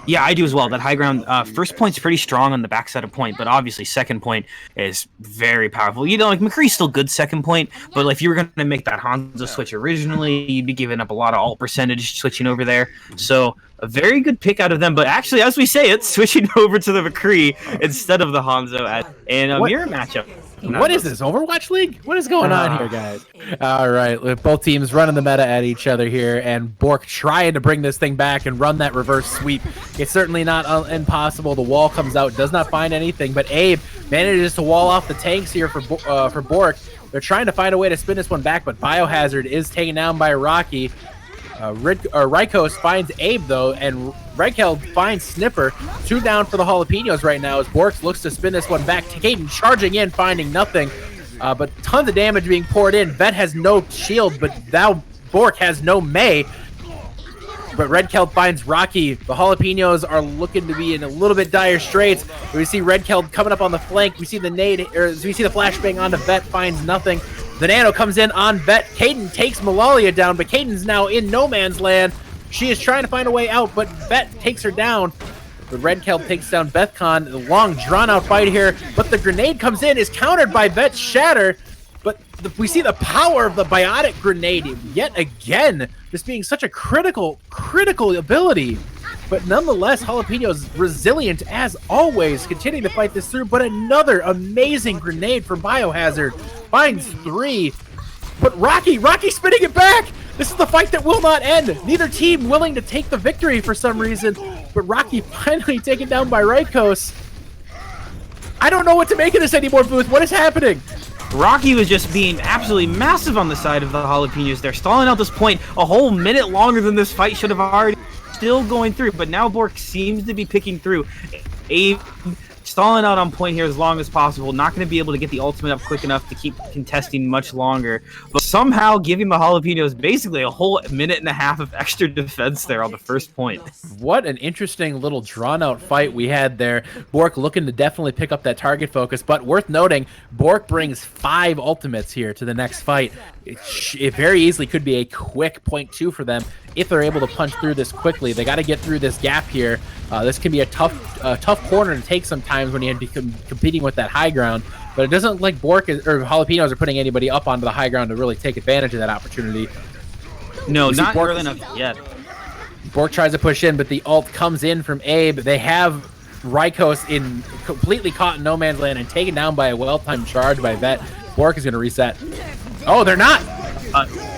Yeah, I do as well. That high ground, first point's pretty strong on the backside of point, but obviously second point is very powerful. Like McCree's still good second point, but if you were going to make that Hanzo switch originally, you'd be giving up a lot of alt percentage switching over there. So a very good pick out of them. But actually, as we say it, switching over to the McCree instead of the Hanzo in a mirror matchup. What is this, Overwatch League? What is going on here, guys? All right, both teams running the meta at each other here, and Bork trying to bring this thing back and run that reverse sweep. It's certainly not impossible. The wall comes out, does not find anything, but Abe manages to wall off the tanks here for Bork. They're trying to find a way to spin this one back, but Biohazard is taken down by Rocky. Rykos finds Abe, though, and Reicheld finds Snipper. 2 down for the Jalapenos right now as Bork looks to spin this one back. Caden charging in, finding nothing, but tons of damage being poured in. Vet has no shield, but now Bork has no May. But Redkeld finds Rocky. The Jalapenos are looking to be in a little bit dire straits. We see Redkeld coming up on the flank. We see the we see the flashbang onto Vet, finds nothing. The Nano comes in on Vet. Caden takes Malalia down, but Caden's now in no man's land. She is trying to find a way out, but Vet takes her down. But Redkeld takes down Bethcon. The long, drawn-out fight here, but the grenade comes in, is countered by Vet's Shatter. But we see the power of the biotic grenade yet again, this being such a critical ability. But nonetheless, Jalapenos resilient as always, continuing to fight this through. But another amazing grenade from Biohazard. Finds 3. But Rocky spinning it back! This is the fight that will not end. Neither team willing to take the victory for some reason. But Rocky finally taken down by Rykos. I don't know what to make of this anymore, Booth. What is happening? Rocky was just being absolutely massive on the side of the Jalapenos. They're stalling out this point a whole minute longer than this fight should have already. Still going through, but now Bork seems to be picking through. Abe stalling out on point here as long as possible. Not going to be able to get the ultimate up quick enough to keep contesting much longer. But somehow giving the Jalapenos basically a whole minute and a half of extra defense there on the first point. What an interesting little drawn-out fight we had there. Bork looking to definitely pick up that target focus, but worth noting, Bork brings 5 ultimates here to the next fight. It very easily could be a quick 0.2 for them if they're able to punch through this quickly. They got to get through this gap here. This can be a tough corner to take sometimes when you have to be competing with that high ground. But it doesn't look like Bork or Jalapenos are putting anybody up onto the high ground to really take advantage of that opportunity. No, not early enough yet. Bork tries to push in, but the ult comes in from Abe. They have Rykos in completely caught in no man's land and taken down by a well-timed charge by Vet. Bork is going to reset. Oh, they're not.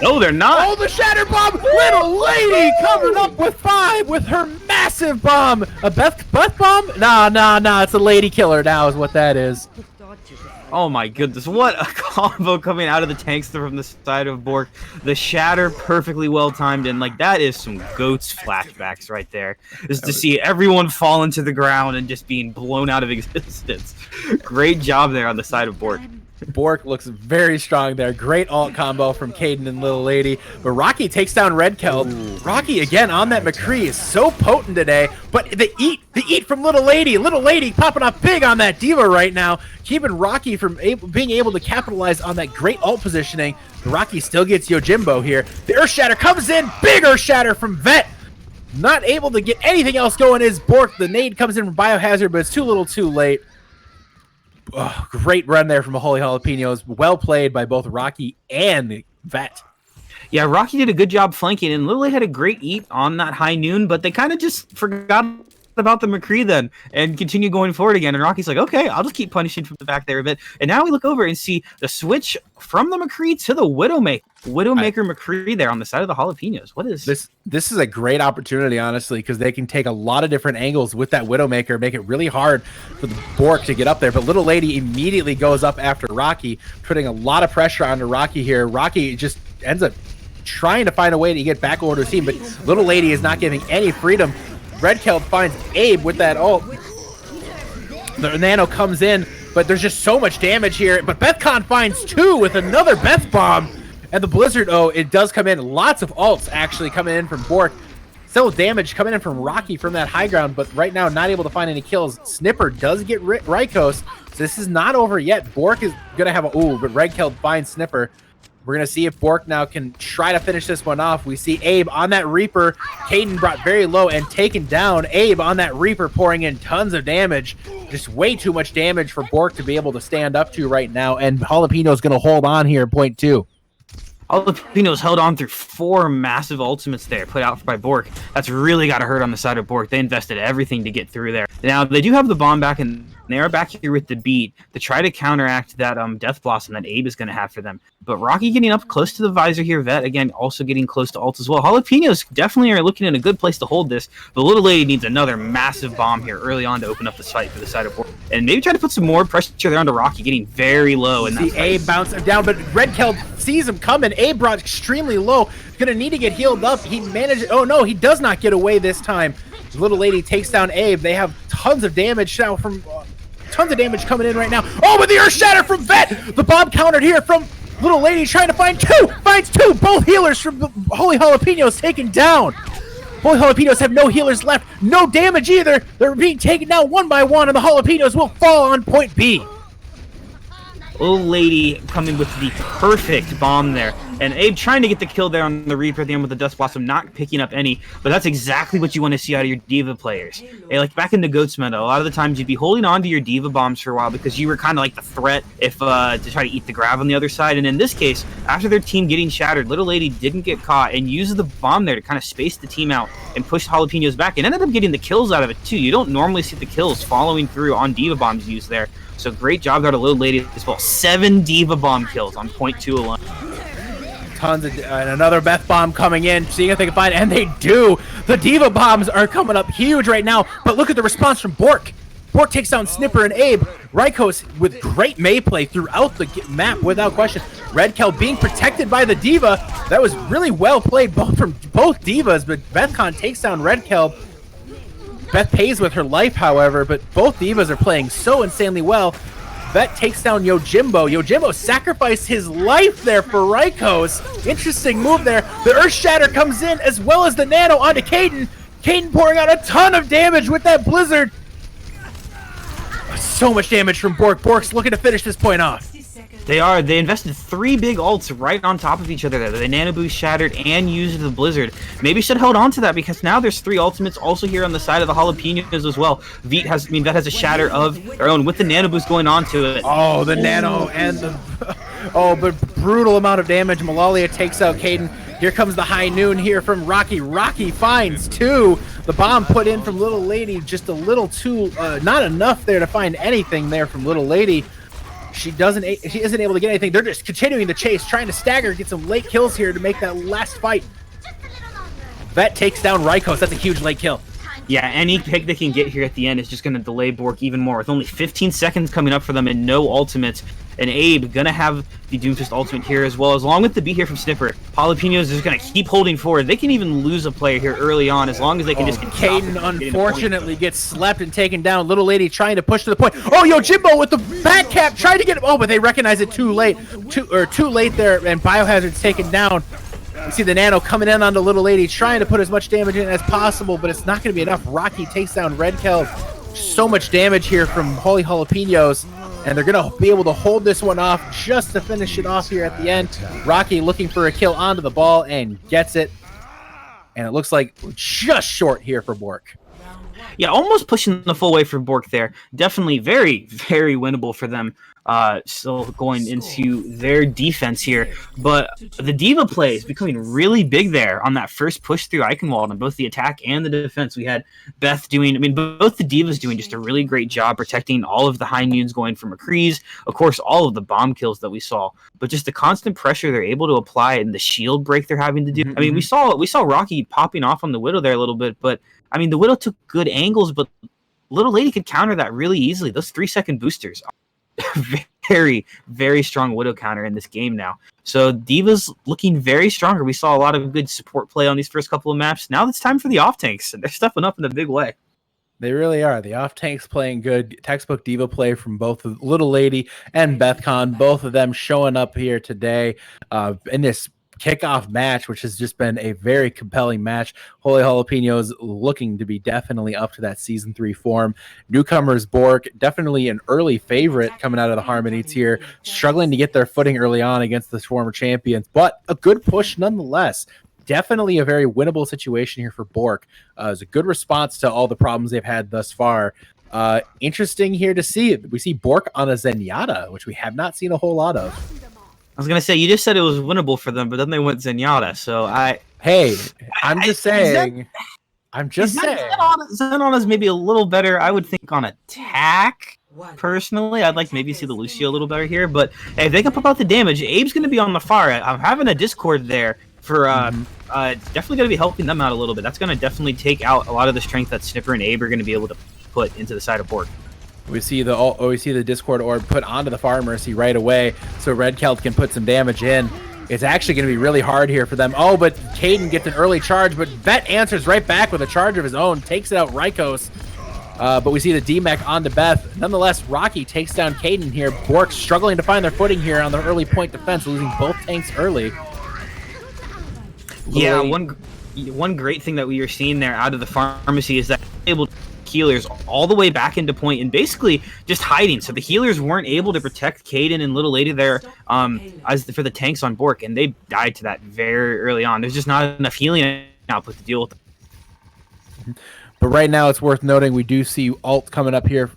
No, they're not. Oh, the shatter bomb! Little Lady coming up with 5 with her massive bomb. A Beth bomb? Nah. It's a lady killer now is what that is. Oh my goodness, what a combo coming out of the tanks from the side of Bork. The shatter perfectly well timed, and like that is some GOATS flashbacks right there. Just to see everyone fall into the ground and just being blown out of existence. Great job there on the side of Bork. Bork looks very strong there. Great ult combo from Caden and Little Lady. But Rocky takes down Red Kelp. Rocky again on that McCree is so potent today. But the eat from Little Lady. Little Lady popping off big on that Diva right now. Keeping Rocky from being able to capitalize on that great ult positioning. Rocky still gets Yojimbo here. The Earth Shatter comes in. Big Earth Shatter from Vet. Not able to get anything else going is Bork. The nade comes in from Biohazard, but it's too little too late. Oh, great run there from Holy Jalapenos. Well played by both Rocky and Vet. Yeah, Rocky did a good job flanking, and Lily had a great eat on that high noon, but they kind of just forgot about the McCree then and continue going forward again. And Rocky's like, okay, I'll just keep punishing from the back there a bit. And now we look over and see the switch from the McCree to the Widowmaker McCree there on the side of the Jalapenos. What is this? This is a great opportunity, honestly, because they can take a lot of different angles with that Widowmaker, make it really hard for the Bork to get up there. But Little Lady immediately goes up after Rocky, putting a lot of pressure onto Rocky here. Rocky just ends up trying to find a way to get back over to his team, but Little Lady is not giving any freedom. Red Kelp finds Abe with that ult. The Nano comes in, but there's just so much damage here. But Bethcon finds 2 with another Beth Bomb. And the Blizzard, it does come in. Lots of ults actually coming in from Bork. Still damage coming in from Rocky from that high ground, but right now not able to find any kills. Snipper does get Rykos, so this is not over yet. Bork is going to have a... Ooh, but Red Kelp finds Snipper. We're going to see if Bork now can try to finish this one off. We see Abe on that Reaper. Caden brought very low and taken down. Abe on that Reaper pouring in tons of damage. Just way too much damage for Bork to be able to stand up to right now. And Jalapeno's going to hold on here in point 2. Halapenos held on through 4 massive ultimates there put out by Bork. That's really got to hurt on the side of Bork. They invested everything to get through there. Now, they do have the bomb back, and they are back here with the beat to try to counteract that Death Blossom that Abe is going to have for them. But Rocky getting up close to the visor here. Vet, again, also getting close to ult as well. Jalapenos definitely are looking in a good place to hold this. But Little Lady needs another massive bomb here early on to open up this fight for the side of Bork. And maybe try to put some more pressure there onto Rocky, getting very low in that fight. Abe bouncing down, but Red Kelp sees him coming. Abe brought extremely low. Gonna need to get healed up. He managed... Oh, no, he does not get away this time. Little Lady takes down Abe. They have tons of damage now from... tons of damage coming in right now. Oh, with the Earth Shatter from Vet! The bomb countered here from Little Lady trying to find 2! Finds 2! Both healers from Holy Jalapenos taken down. Holy Jalapenos have no healers left. No damage either. They're being taken down one by one, and the Jalapenos will fall on point B. Little Lady coming with the perfect bomb there. And Abe trying to get the kill there on the Reaper at the end with the Dust Blossom, not picking up any. But that's exactly what you want to see out of your Diva players. Hey, like back in the GOATS meta, a lot of the times you'd be holding on to your Diva bombs for a while because you were kind of like the threat if to try to eat the grab on the other side. And in this case, after their team getting shattered, Little Lady didn't get caught and used the bomb there to kind of space the team out and push Jalapenos back and ended up getting the kills out of it too. You don't normally see the kills following through on Diva bombs used there. So great job there to Little Lady as well. 7 Diva bomb kills on point 2 alone. Tons of... and another Beth bomb coming in, seeing if they can find... And they do! The Diva bombs are coming up huge right now, but look at the response from Bork. Bork takes down Snipper and Abe. Rykos with great May play throughout the map without question. Red Kelp being protected by the Diva. That was really well played from both Divas, but Bethcon takes down Red Kelp. Beth pays with her life, however, but both Divas are playing so insanely well. Vet takes down Yojimbo. Yojimbo sacrificed his life there for Rykos. Interesting move there. The Earth Shatter comes in as well as the Nano onto Caden. Caden pouring out a ton of damage with that Blizzard. So much damage from Bork. Bork's looking to finish this point off. They are. They invested 3 big ults right on top of each other there. They Nano Boost Shattered and used the Blizzard. Maybe should hold on to that because now there's 3 ultimates also here on the side of the Jalapenos as well. Vet has a shatter of their own with the Nano Boost going on to it. Oh, the Nano and the... Oh, but brutal amount of damage. Malalia takes out Caden. Here comes the high noon here from Rocky. Rocky finds 2. The bomb put in from Little Lady just a little too... not enough there to find anything there from Little Lady. She isn't able to get anything. They're just continuing to chase, trying to stagger, get some late kills here to make that last fight. Vet takes down Rykos. That's a huge late kill. Yeah, any pick they can get here at the end is just going to delay Bork even more. With only 15 seconds coming up for them and no ultimates. And Abe going to have the Doomfist ultimate here as well, along with the beat here from Snipper. Jalapenos is going to keep holding forward. They can even lose a player here early on as long as they can just get Caden unfortunately gets slept and taken down. Little Lady trying to push to the point. Oh, Yojimbo with the back cap trying to get him. Oh, but they recognize it too late. Too late there, and Biohazard's taken down. You see the Nano coming in on the Little Lady, trying to put as much damage in as possible, but it's not going to be enough. Rocky takes down Red Kelp. So much damage here from Holy Jalapenos, and they're going to be able to hold this one off just to finish it off here at the end. Rocky looking for a kill onto the ball and gets it, and it looks like just short here for Bork. Yeah, almost pushing the full way for Bork there. Definitely very, very winnable for them. Still going into their defense here. But the Diva play is becoming really big there on that first push through Eichenwald on both the attack and the defense. We had Beth doing, both the Divas doing just a really great job protecting all of the high noons going from McCree's. Of course, all of the bomb kills that we saw. But just the constant pressure they're able to apply and the shield break they're having to do. We saw Rocky popping off on the Widow there a little bit, but the Widow took good angles, but Little Lady could counter that really easily. Those 3-second boosters are very, very strong Widow counter in this game now. So Diva's looking very stronger. We saw a lot of good support play on these first couple of maps. Now it's time for the off-tanks, and they're stepping up in a big way. They really are. The off-tanks playing good. Textbook Diva play from both Little Lady and Bethcon, both of them showing up here today in this kickoff match, which has just been a very compelling match. Holy Jalapenos looking to be definitely up to that Season 3 form. Newcomers Bork, definitely an early favorite coming out of the Harmony tier, struggling to get their footing early on against the former champions, but a good push nonetheless. Definitely a very winnable situation here for Bork. It's a good response to all the problems they've had thus far. Interesting here to see. We see Bork on a Zenyatta, which we have not seen a whole lot of. I was going to say, you just said it was winnable for them, but then they went Zenyatta, so I'm just saying. Zenyatta's maybe a little better, I would think, on attack. Personally, I'd like to maybe see the Lucio a little better here, but hey, if they can pump out the damage, Abe's going to be on the far. I'm having a Discord there for definitely going to be helping them out a little bit. That's going to definitely take out a lot of the strength that Snipper and Abe are going to be able to put into the side of Bork. We see the Discord orb put onto the Far Mercy right away, so Red Kelt can put some damage in. It's actually going to be really hard here for them. Oh, but Caden gets an early charge, but Vet answers right back with a charge of his own, takes it out Rykos. But we see the D-Mech onto Beth. Nonetheless, Rocky takes down Caden here. Bork struggling to find their footing here on the early point defense, losing both tanks early. Yeah, one great thing that we are seeing there out of the pharmacy is that able to healers all the way back into point and basically just hiding. So the healers weren't able to protect Caden and Little Lady there for the tanks on Bork, and they died to that very early on. There's just not enough healing output to deal with them. But right now, it's worth noting we do see ult coming up here.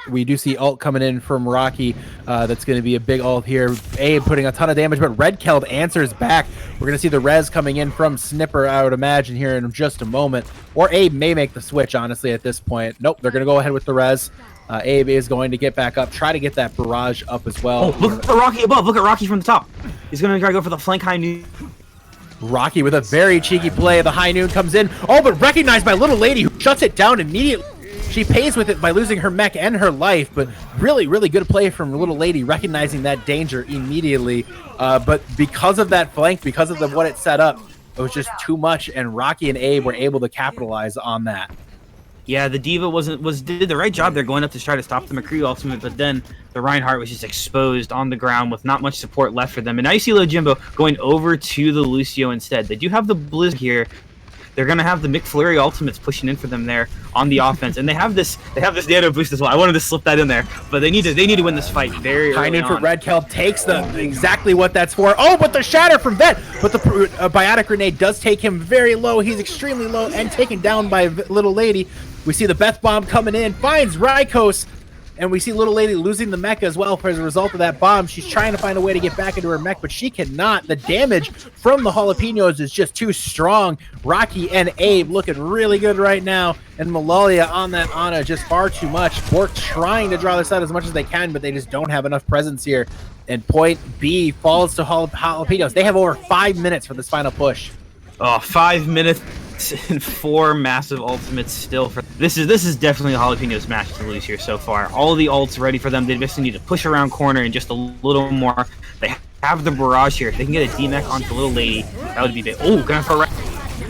We do see ult coming in from Rocky. That's going to be a big ult here. Abe putting a ton of damage, but Red Keld answers back. We're going to see the res coming in from Snipper, I would imagine, here in just a moment. Or Abe may make the switch, honestly, at this point. Nope, they're going to go ahead with the res. Abe is going to get back up, try to get that barrage up as well. Oh, look at Rocky above. Look at Rocky from the top. He's going to try to go for the flank high noon. Rocky with a very cheeky play. The high noon comes in. Oh, but recognized by Little Lady, who shuts it down immediately. She pays with it by losing her mech and her life, but really, really good play from Little Lady, recognizing that danger immediately. But because of that flank, because of what it set up, it was just too much, and Rocky and Abe were able to capitalize on that. Yeah, the Diva did the right job there going up to try to stop the McCree ultimate, but then the Reinhardt was just exposed on the ground with not much support left for them. And now you see Lil Jimbo going over to the Lucio instead. They do have the Blizz here. They're going to have the McFlurry ultimates pushing in for them there on the offense, and they have this Nano boost as well. I wanted to slip that in there, but they need to win this fight very early on. For Red Kelp takes exactly what that's for. Oh, but the shatter from Vet, but the biotic grenade does take him very low. He's extremely low and taken down by Little Lady. We see the Beth bomb coming in, finds Rykos, And we see Little Lady losing the mech as well as a result of that bomb. She's trying to find a way to get back into her mech, but she cannot. The damage from the Jalapenos is just too strong. Rocky and Abe looking really good right now. And Malalia on that Ana just far too much. Bork trying to draw this out as much as they can, but they just don't have enough presence here. And point B falls to Jalapenos. They have over 5 minutes for this final push. Oh, 5 minutes and 4 massive ultimates still. This is definitely a Jalapenos match to lose here so far. All of the ults ready for them. They just need to push around corner and just a little more. They have the barrage here. If they can get a D-Mech onto Little Lady, that would be big. Oh, gonna throw right.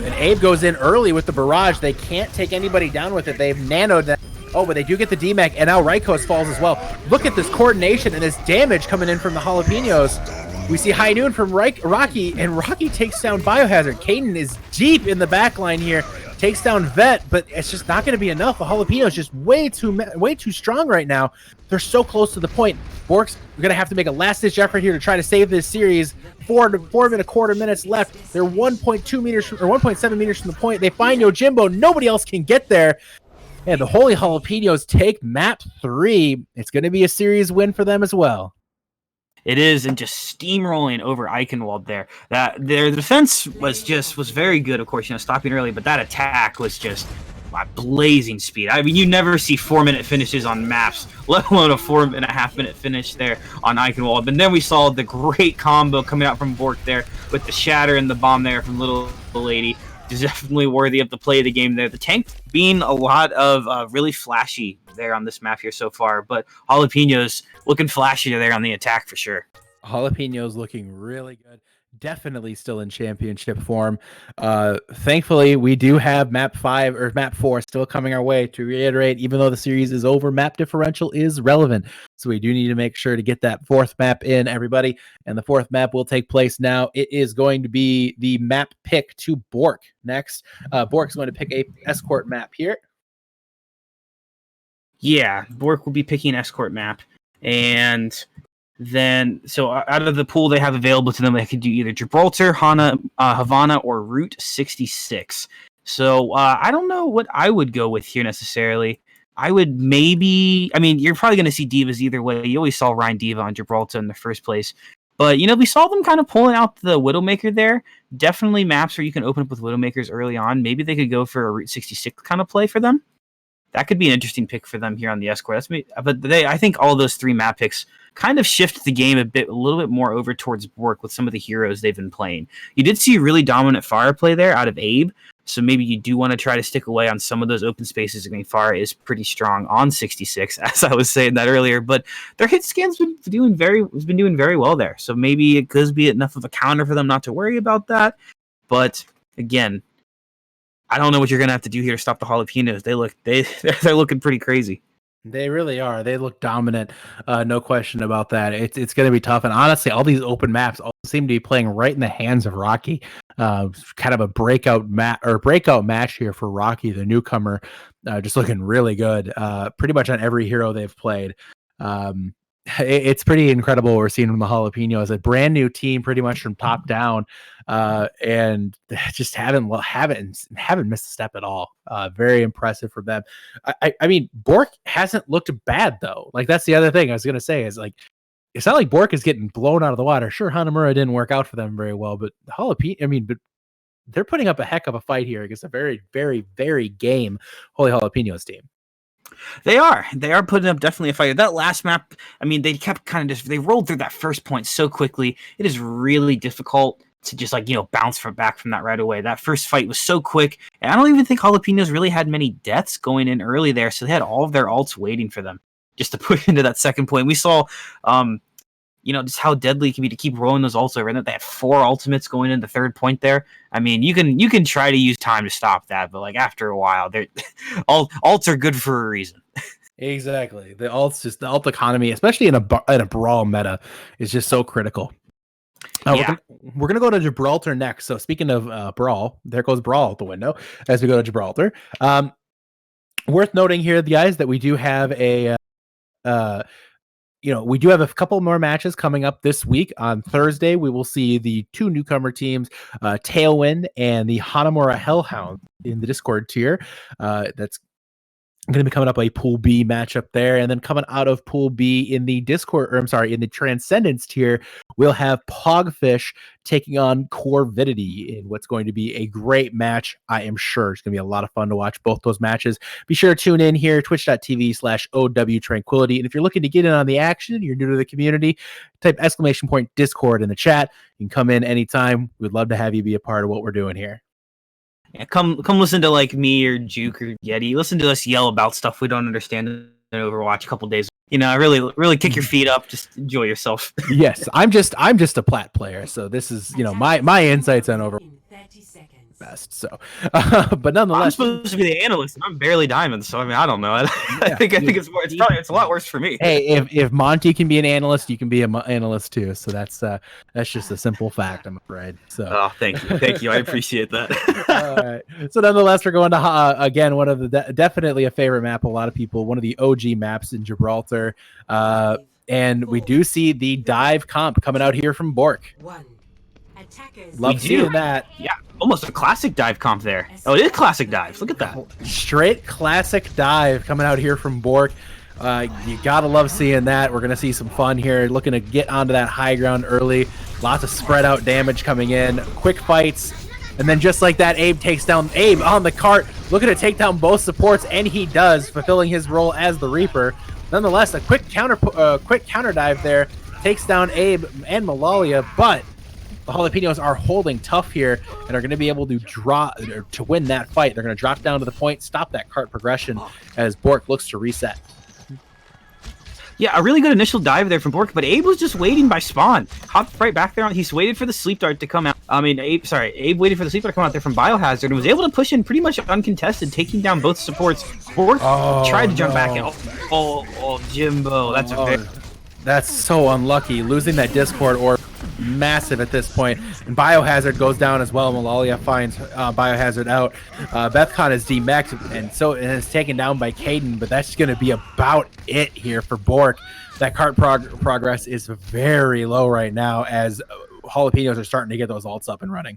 And Abe goes in early with the barrage. They can't take anybody down with it. They've nanoed that. Oh, but they do get the D-Mech, and now Rykos falls as well. Look at this coordination and this damage coming in from the Jalapenos. We see High Noon from Rocky, and Rocky takes down Biohazard. Caden is deep in the back line here, takes down Vet, but it's just not going to be enough. The Jalapenos just way too strong right now. They're so close to the point. Bork's going to have to make a last-ditch effort here to try to save this series. 4.25 minutes left. They're 1.2 meters or 1.7 meters from the point. They find Yojimbo. Nobody else can get there. And the Holy Jalapenos take map 3. It's going to be a series win for them as well. It is, and just steamrolling over Eichenwald there. That their defense was very good, of course, stopping early, but that attack was just blazing speed. I mean, you never see 4-minute finishes on maps, let alone a 4.5-minute finish there on Eichenwald. But then we saw the great combo coming out from Bork there with the shatter and the bomb there from Little Lady. Definitely worthy of the play of the game there. The tank being a lot of really flashy there on this map here so far, but Jalapenos looking flashy there on the attack for sure. Jalapenos looking really good. Definitely still in championship form. Thankfully, we do have map 5 or map 4 still coming our way. To reiterate, even though the series is over, map differential is relevant. So we do need to make sure to get that 4th map in, everybody. And the 4th map will take place now. It is going to be the map pick to Bork next. Bork is going to pick a escort map here. Yeah, Bork will be picking an escort map. And then, so out of the pool they have available to them, they could do either Gibraltar, Havana, or Route 66. So I don't know what I would go with here necessarily. I would maybe, you're probably going to see Divas either way. You always saw Ryan Diva on Gibraltar in the first place. But, we saw them kind of pulling out the Widowmaker there. Definitely maps where you can open up with Widowmakers early on. Maybe they could go for a Route 66 kind of play for them. That could be an interesting pick for them here on the escort. I think all those 3 map picks kind of shift the game a little bit more over towards Bork with some of the heroes they've been playing. You did see really dominant fire play there out of Abe, so maybe you do want to try to stick away on some of those open spaces. Fire is pretty strong on 66, as I was saying that earlier, but their hit scan's been doing very well there. So maybe it could be enough of a counter for them not to worry about that. But again, I don't know what you're gonna have to do here to stop the Jalapenos. They're looking pretty crazy. They really are. They look dominant. No question about that. It's going to be tough. And honestly, all these open maps all seem to be playing right in the hands of Rocky. Kind of a breakout match here for Rocky, the newcomer. Just looking really good. Pretty much on every hero they've played. It's pretty incredible what we're seeing from the Jalapenos, a brand new team pretty much from top down, and just haven't missed a step at all. Very impressive for them. I mean, Bork hasn't looked bad though. Like, that's the other thing I was gonna say is, like, it's not like Bork is getting blown out of the water. Sure, Hanamura didn't work out for them very well, but but they're putting up a heck of a fight here against a very, very, very game Holy Jalapenos team. They are putting up definitely a fight. That last map, they kept they rolled through that first point so quickly. It is really difficult to just bounce back from that right away. That first fight was so quick, and I don't even think Jalapenos really had many deaths going in early there, so they had all of their ults waiting for them just to push into that second point. We saw just how deadly it can be to keep rolling those ults over. And they had 4 ultimates going in the third point there. You can try to use time to stop that, but after a while, ults are good for a reason. Exactly. The alt economy, especially in a brawl meta, is just so critical. We're gonna go to Gibraltar next. So speaking of brawl, there goes brawl out the window as we go to Gibraltar. Worth noting here, guys, that we do have we do have a couple more matches coming up this week. On Thursday, we will see the 2 newcomer teams, Tailwind and the Hanamura Hellhound in the Discord tier. That's going to be coming up a Pool B matchup there, and then coming out of Pool B in the in the Transcendence tier, we'll have Pogfish taking on Corvidity in what's going to be a great match. I am sure it's going to be a lot of fun to watch both those matches. Be sure to tune in here, twitch.tv/OW Tranquility, and if you're looking to get in on the action, you're new to the community, type !Discord in the chat. You can come in anytime. We'd love to have you be a part of what we're doing here. Yeah, come listen to like me or Juke or Yeti. Listen to us yell about stuff we don't understand in Overwatch a couple days. Really kick your feet up. Just enjoy yourself. Yes, I'm just a plat player, so this is my insights on Overwatch. Best. So, but nonetheless, I'm supposed to be the analyst, and I'm barely diamond. So I mean, I don't know. I think it's more. It's a lot worse for me. Hey, if Monty can be an analyst, you can be an analyst too. So that's just a simple fact, I'm afraid. So, thank you. I appreciate that. All right. So nonetheless, we're going to again one of the definitely a favorite map. A lot of people, one of the OG maps in Gibraltar, and we do see the dive comp coming out here from Bork. Love seeing that. Yeah, almost a classic dive comp there. Oh, it is classic dives. Look at that. Straight classic dive coming out here from Bork. You gotta love seeing that. We're gonna see some fun here. Looking to get onto that high ground early. Lots of spread out damage coming in. Quick fights. And then just like that, Abe takes down Abe on the cart. Looking to take down both supports, and he does, fulfilling his role as the Reaper. Nonetheless, a quick counter dive there. Takes down Abe and Malalia, but the Halapenos are holding tough here and are going to be able to win that fight. They're going to drop down to the point, stop that cart progression as Bork looks to reset. Yeah, a really good initial dive there from Bork, but Abe was just waiting by spawn. Hopped right back there. He's waited for the sleep dart to come out. Abe waited for the sleep dart to come out there from Biohazard and was able to push in pretty much uncontested, taking down both supports. Bork tried to jump back and Jimbo. That's so unlucky. Losing that Discord orb, massive at this point. And Biohazard goes down as well. Malalia finds Biohazard out. Bethcon is demexed and is taken down by Caden, but that's going to be about it here for Bork. That cart progress is very low right now as Halapenos are starting to get those ults up and running.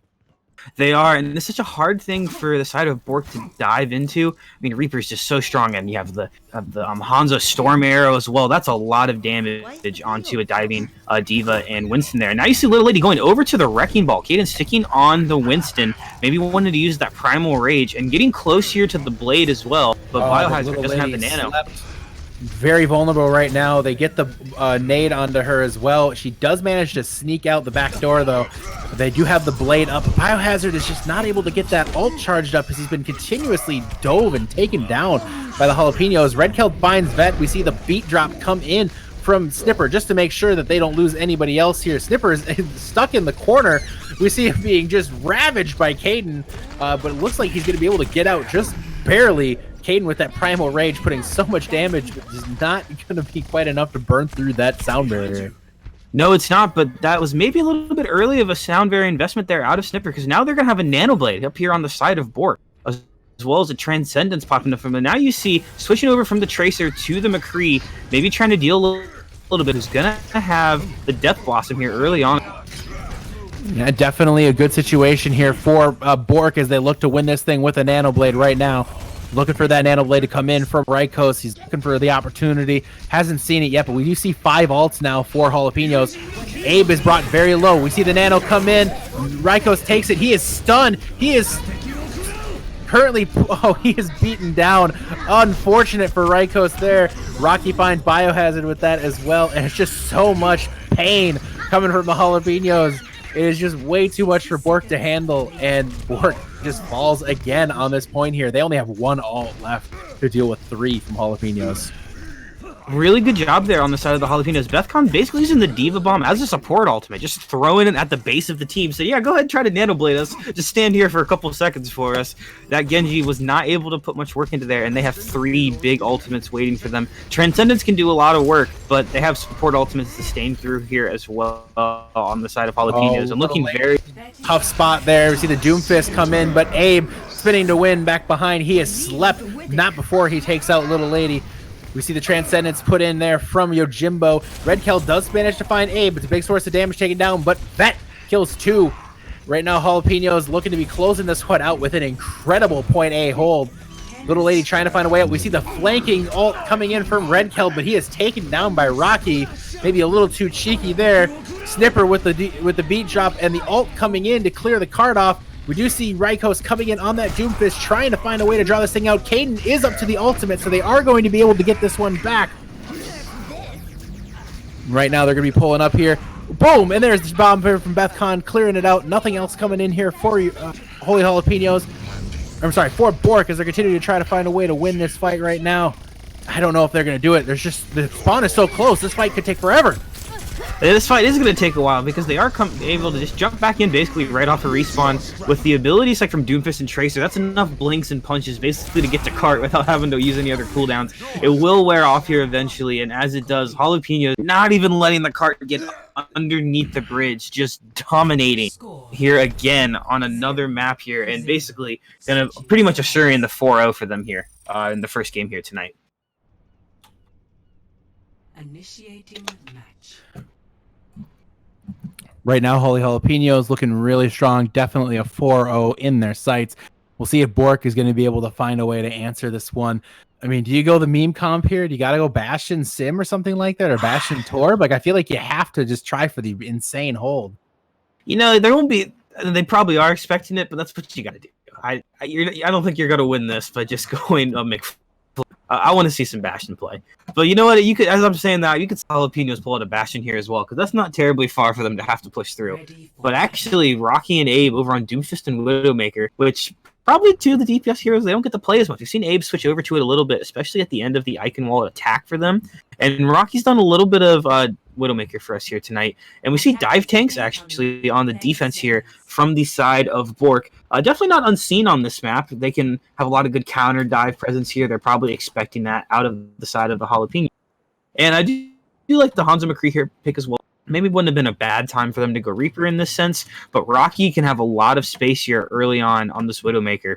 They are, and it's such a hard thing for the side of Bork to dive into. I mean, Reaper's just so strong, and you have the Hanzo Storm Arrow as well. That's a lot of damage onto a diving D.Va and Winston there. Now you see Little Lady going over to the Wrecking Ball. Caden sticking on the Winston, maybe wanted to use that Primal Rage, and getting close here to the Blade as well, but Biohazard doesn't have the Nano. Very vulnerable right now. They get the nade onto her as well. She does manage to sneak out the back door, though. They do have the blade up. Biohazard is just not able to get that ult charged up because he's been continuously dove and taken down by the Halapenos. Redkeld finds Vet. We see the beat drop come in from Snipper just to make sure that they don't lose anybody else here. Snipper is stuck in the corner. We see him being just ravaged by Caden, but it looks like he's going to be able to get out just barely. Caden with that Primal Rage putting so much damage, but is not going to be quite enough to burn through that sound barrier. No, it's not, but that was maybe a little bit early of a sound barrier investment there out of Snipper, because now they're going to have a Nano Blade up here on the side of Bork, as well as a Transcendence popping up from them. Now you see, switching over from the Tracer to the McCree, maybe trying to deal a little bit, who's going to have the Death Blossom here early on. Yeah, definitely a good situation here for Bork as they look to win this thing with a Nano Blade right now. Looking for that Nano Blade to come in from Rykos. He's looking for the opportunity. Hasn't seen it yet, but we do see 5 ults now for Halapenos. Abe is brought very low. We see the Nano come in. Rykos takes it. He is stunned. He is currently... Oh, he is beaten down. Unfortunate for Rykos there. Rocky finds Biohazard with that as well. And it's just so much pain coming from the Halapenos. It is just way too much for Bork to handle, and Bork just falls again on this point here. They only have 1 ult left to deal with 3 from Halapenos. Really good job there on the side of the Halapenos. Bethcon basically using the D.Va Bomb as a support ultimate, just throwing it at the base of the team. So yeah, go ahead and try to Nano Blade us. Just stand here for a couple seconds for us. That Genji was not able to put much work into there, and they have 3 big ultimates waiting for them. Transcendence can do a lot of work, but they have support ultimates to stain through here as well on the side of Halapenos. And looking very tough spot there. We see the Doomfist come in, but Abe spinning to win back behind. He has slept, not before he takes out Little Lady. We see the Transcendence put in there from Yojimbo. Redkeld does manage to find Abe. It's a big source of damage taken down, but Vet kills 2. Right now, Halapenos looking to be closing this one out with an incredible point A hold. Little Lady trying to find a way out. We see the flanking ult coming in from Redkeld, but he is taken down by Rocky. Maybe a little too cheeky there. Snipper with the beat drop and the ult coming in to clear the card off. We do see Rykos coming in on that Doomfist, trying to find a way to draw this thing out. Caden is up to the ultimate, so they are going to be able to get this one back. Right now, they're going to be pulling up here. Boom! And there's the bomb here from Bethcon, clearing it out. Nothing else coming in here for you, Holy Jalapenos. I'm sorry, for Bork, as they're continuing to try to find a way to win this fight right now. I don't know if they're going to do it. There's just, the spawn is so close. This fight could take forever. This fight is going to take a while because they are able to just jump back in basically right off a respawn with the abilities like from Doomfist and Tracer. That's enough blinks and punches basically to get to cart without having to use any other cooldowns. It will wear off here eventually, and as it does, Jalapeno not even letting the cart get underneath the bridge, just dominating here again on another map here, and basically going to pretty much assuring the 4-0 for them here in the first game here tonight. Initiating match. Right now, Holy Jalapeno is looking really strong. Definitely a 4-0 in their sights. We'll see if Bork is going to be able to find a way to answer this one. I mean, do you go the meme comp here? Do you got to go Bastion Sim or something like that? Or Bastion Torb? Like, I feel like you have to just try for the insane hold. You know, there won't be... They probably are expecting it, but that's what you got to do. I don't think you're going to win this by just going a Mc... I want to see some Bastion play. But you know what? You could, as I'm saying that, you could Jalapenos pull out a Bastion here as well, because that's not terribly far for them to have to push through. But actually, Rocky and Abe over on Doomfist and Widowmaker, which probably two of the DPS heroes they don't get to play as much. We've seen Abe switch over to it a little bit, especially at the end of the Icon Wall attack for them. And Rocky's done a little bit of Widowmaker for us here tonight. And we see dive tanks actually on the defense here from the side of Bork. Definitely not unseen on this map. They can have a lot of good counter dive presence here. They're probably expecting that out of the side of the Jalapeno. And I do like the Hanzo McCree here pick as well. Maybe wouldn't have been a bad time for them to go Reaper in this sense, but Rocky can have a lot of space here early on this Widowmaker.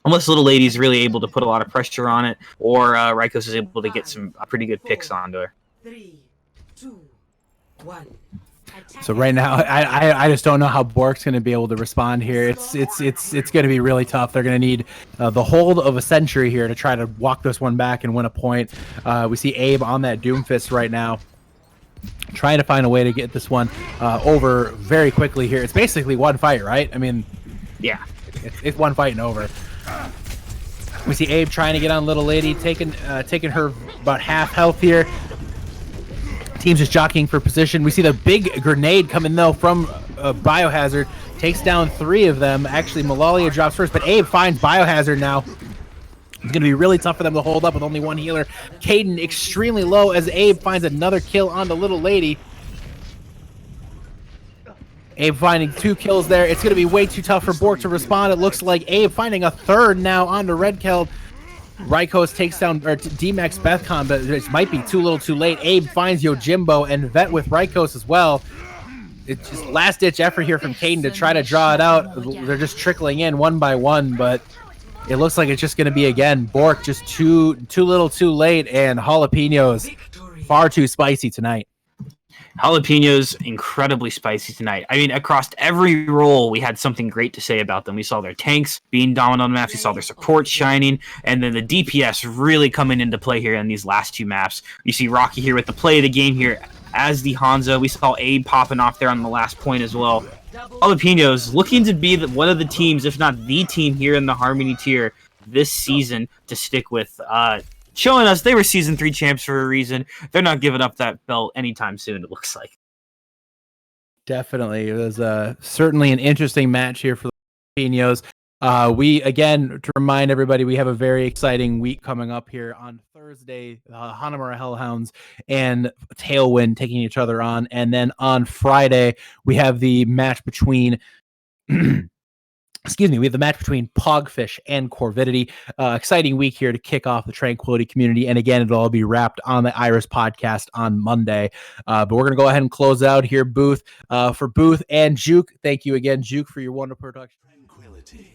Unless Little Lady's really able to put a lot of pressure on it, or Rykos is able to get some pretty good picks onto her. 3, 2, 1. So right now, I just don't know how Bork's going to be able to respond here. It's going to be really tough. They're going to need the hold of a century here to try to walk this one back and win a point. We see Abe on that Doomfist right now, trying to find a way to get this one over very quickly here. It's basically one fight, right? I mean, yeah, it's one fight and over. We see Abe trying to get on Little Lady, taking her about half health here. Team's just jockeying for position. We see the big grenade coming, though, from Biohazard. Takes down 3 of them. Actually, Malalia drops first, but Abe finds Biohazard now. It's going to be really tough for them to hold up with only one healer. Caden extremely low as Abe finds another kill on the Little Lady. Abe finding 2 kills there. It's going to be way too tough for Bork to respond. It looks like Abe finding a 3rd now onto Redkeld. Rykos takes down or D-Max Bethcon, but it might be too little too late. Abe finds Yojimbo and Vet with Rykos as well. It's just last-ditch effort here from Caden to try to draw it out. They're just trickling in one by one, but it looks like it's just going to be, again, Bork just too little too late, and Jalapenos far too spicy tonight. Jalapenos incredibly spicy tonight. I mean, across every role, we had something great to say about them. We saw their tanks being dominant on the maps. We saw their support shining, and then the DPS really coming into play here in these last 2 maps. You see Rocky here with the play of the game here as the Hanzo. We saw Abe popping off there on the last point as well. Jalapenos looking to be one of the teams, if not the team here in the Harmony tier this season to stick with. Showing us they were Season 3 champs for a reason. They're not giving up that belt anytime soon, it looks like. Definitely. It was certainly an interesting match here for the Jalapenos. We, again, to remind everybody, we have a very exciting week coming up here on Thursday. Hanamura Hellhounds and Tailwind taking each other on. And then on Friday, we have the match between... we have the match between Pogfish and Corvidity. Exciting week here to kick off the Tranquility community. And again, it'll all be wrapped on the Iris podcast on Monday. But we're going to go ahead and close out here, Booth. For Booth and Juke, thank you again, Juke, for your wonderful production. Tranquility.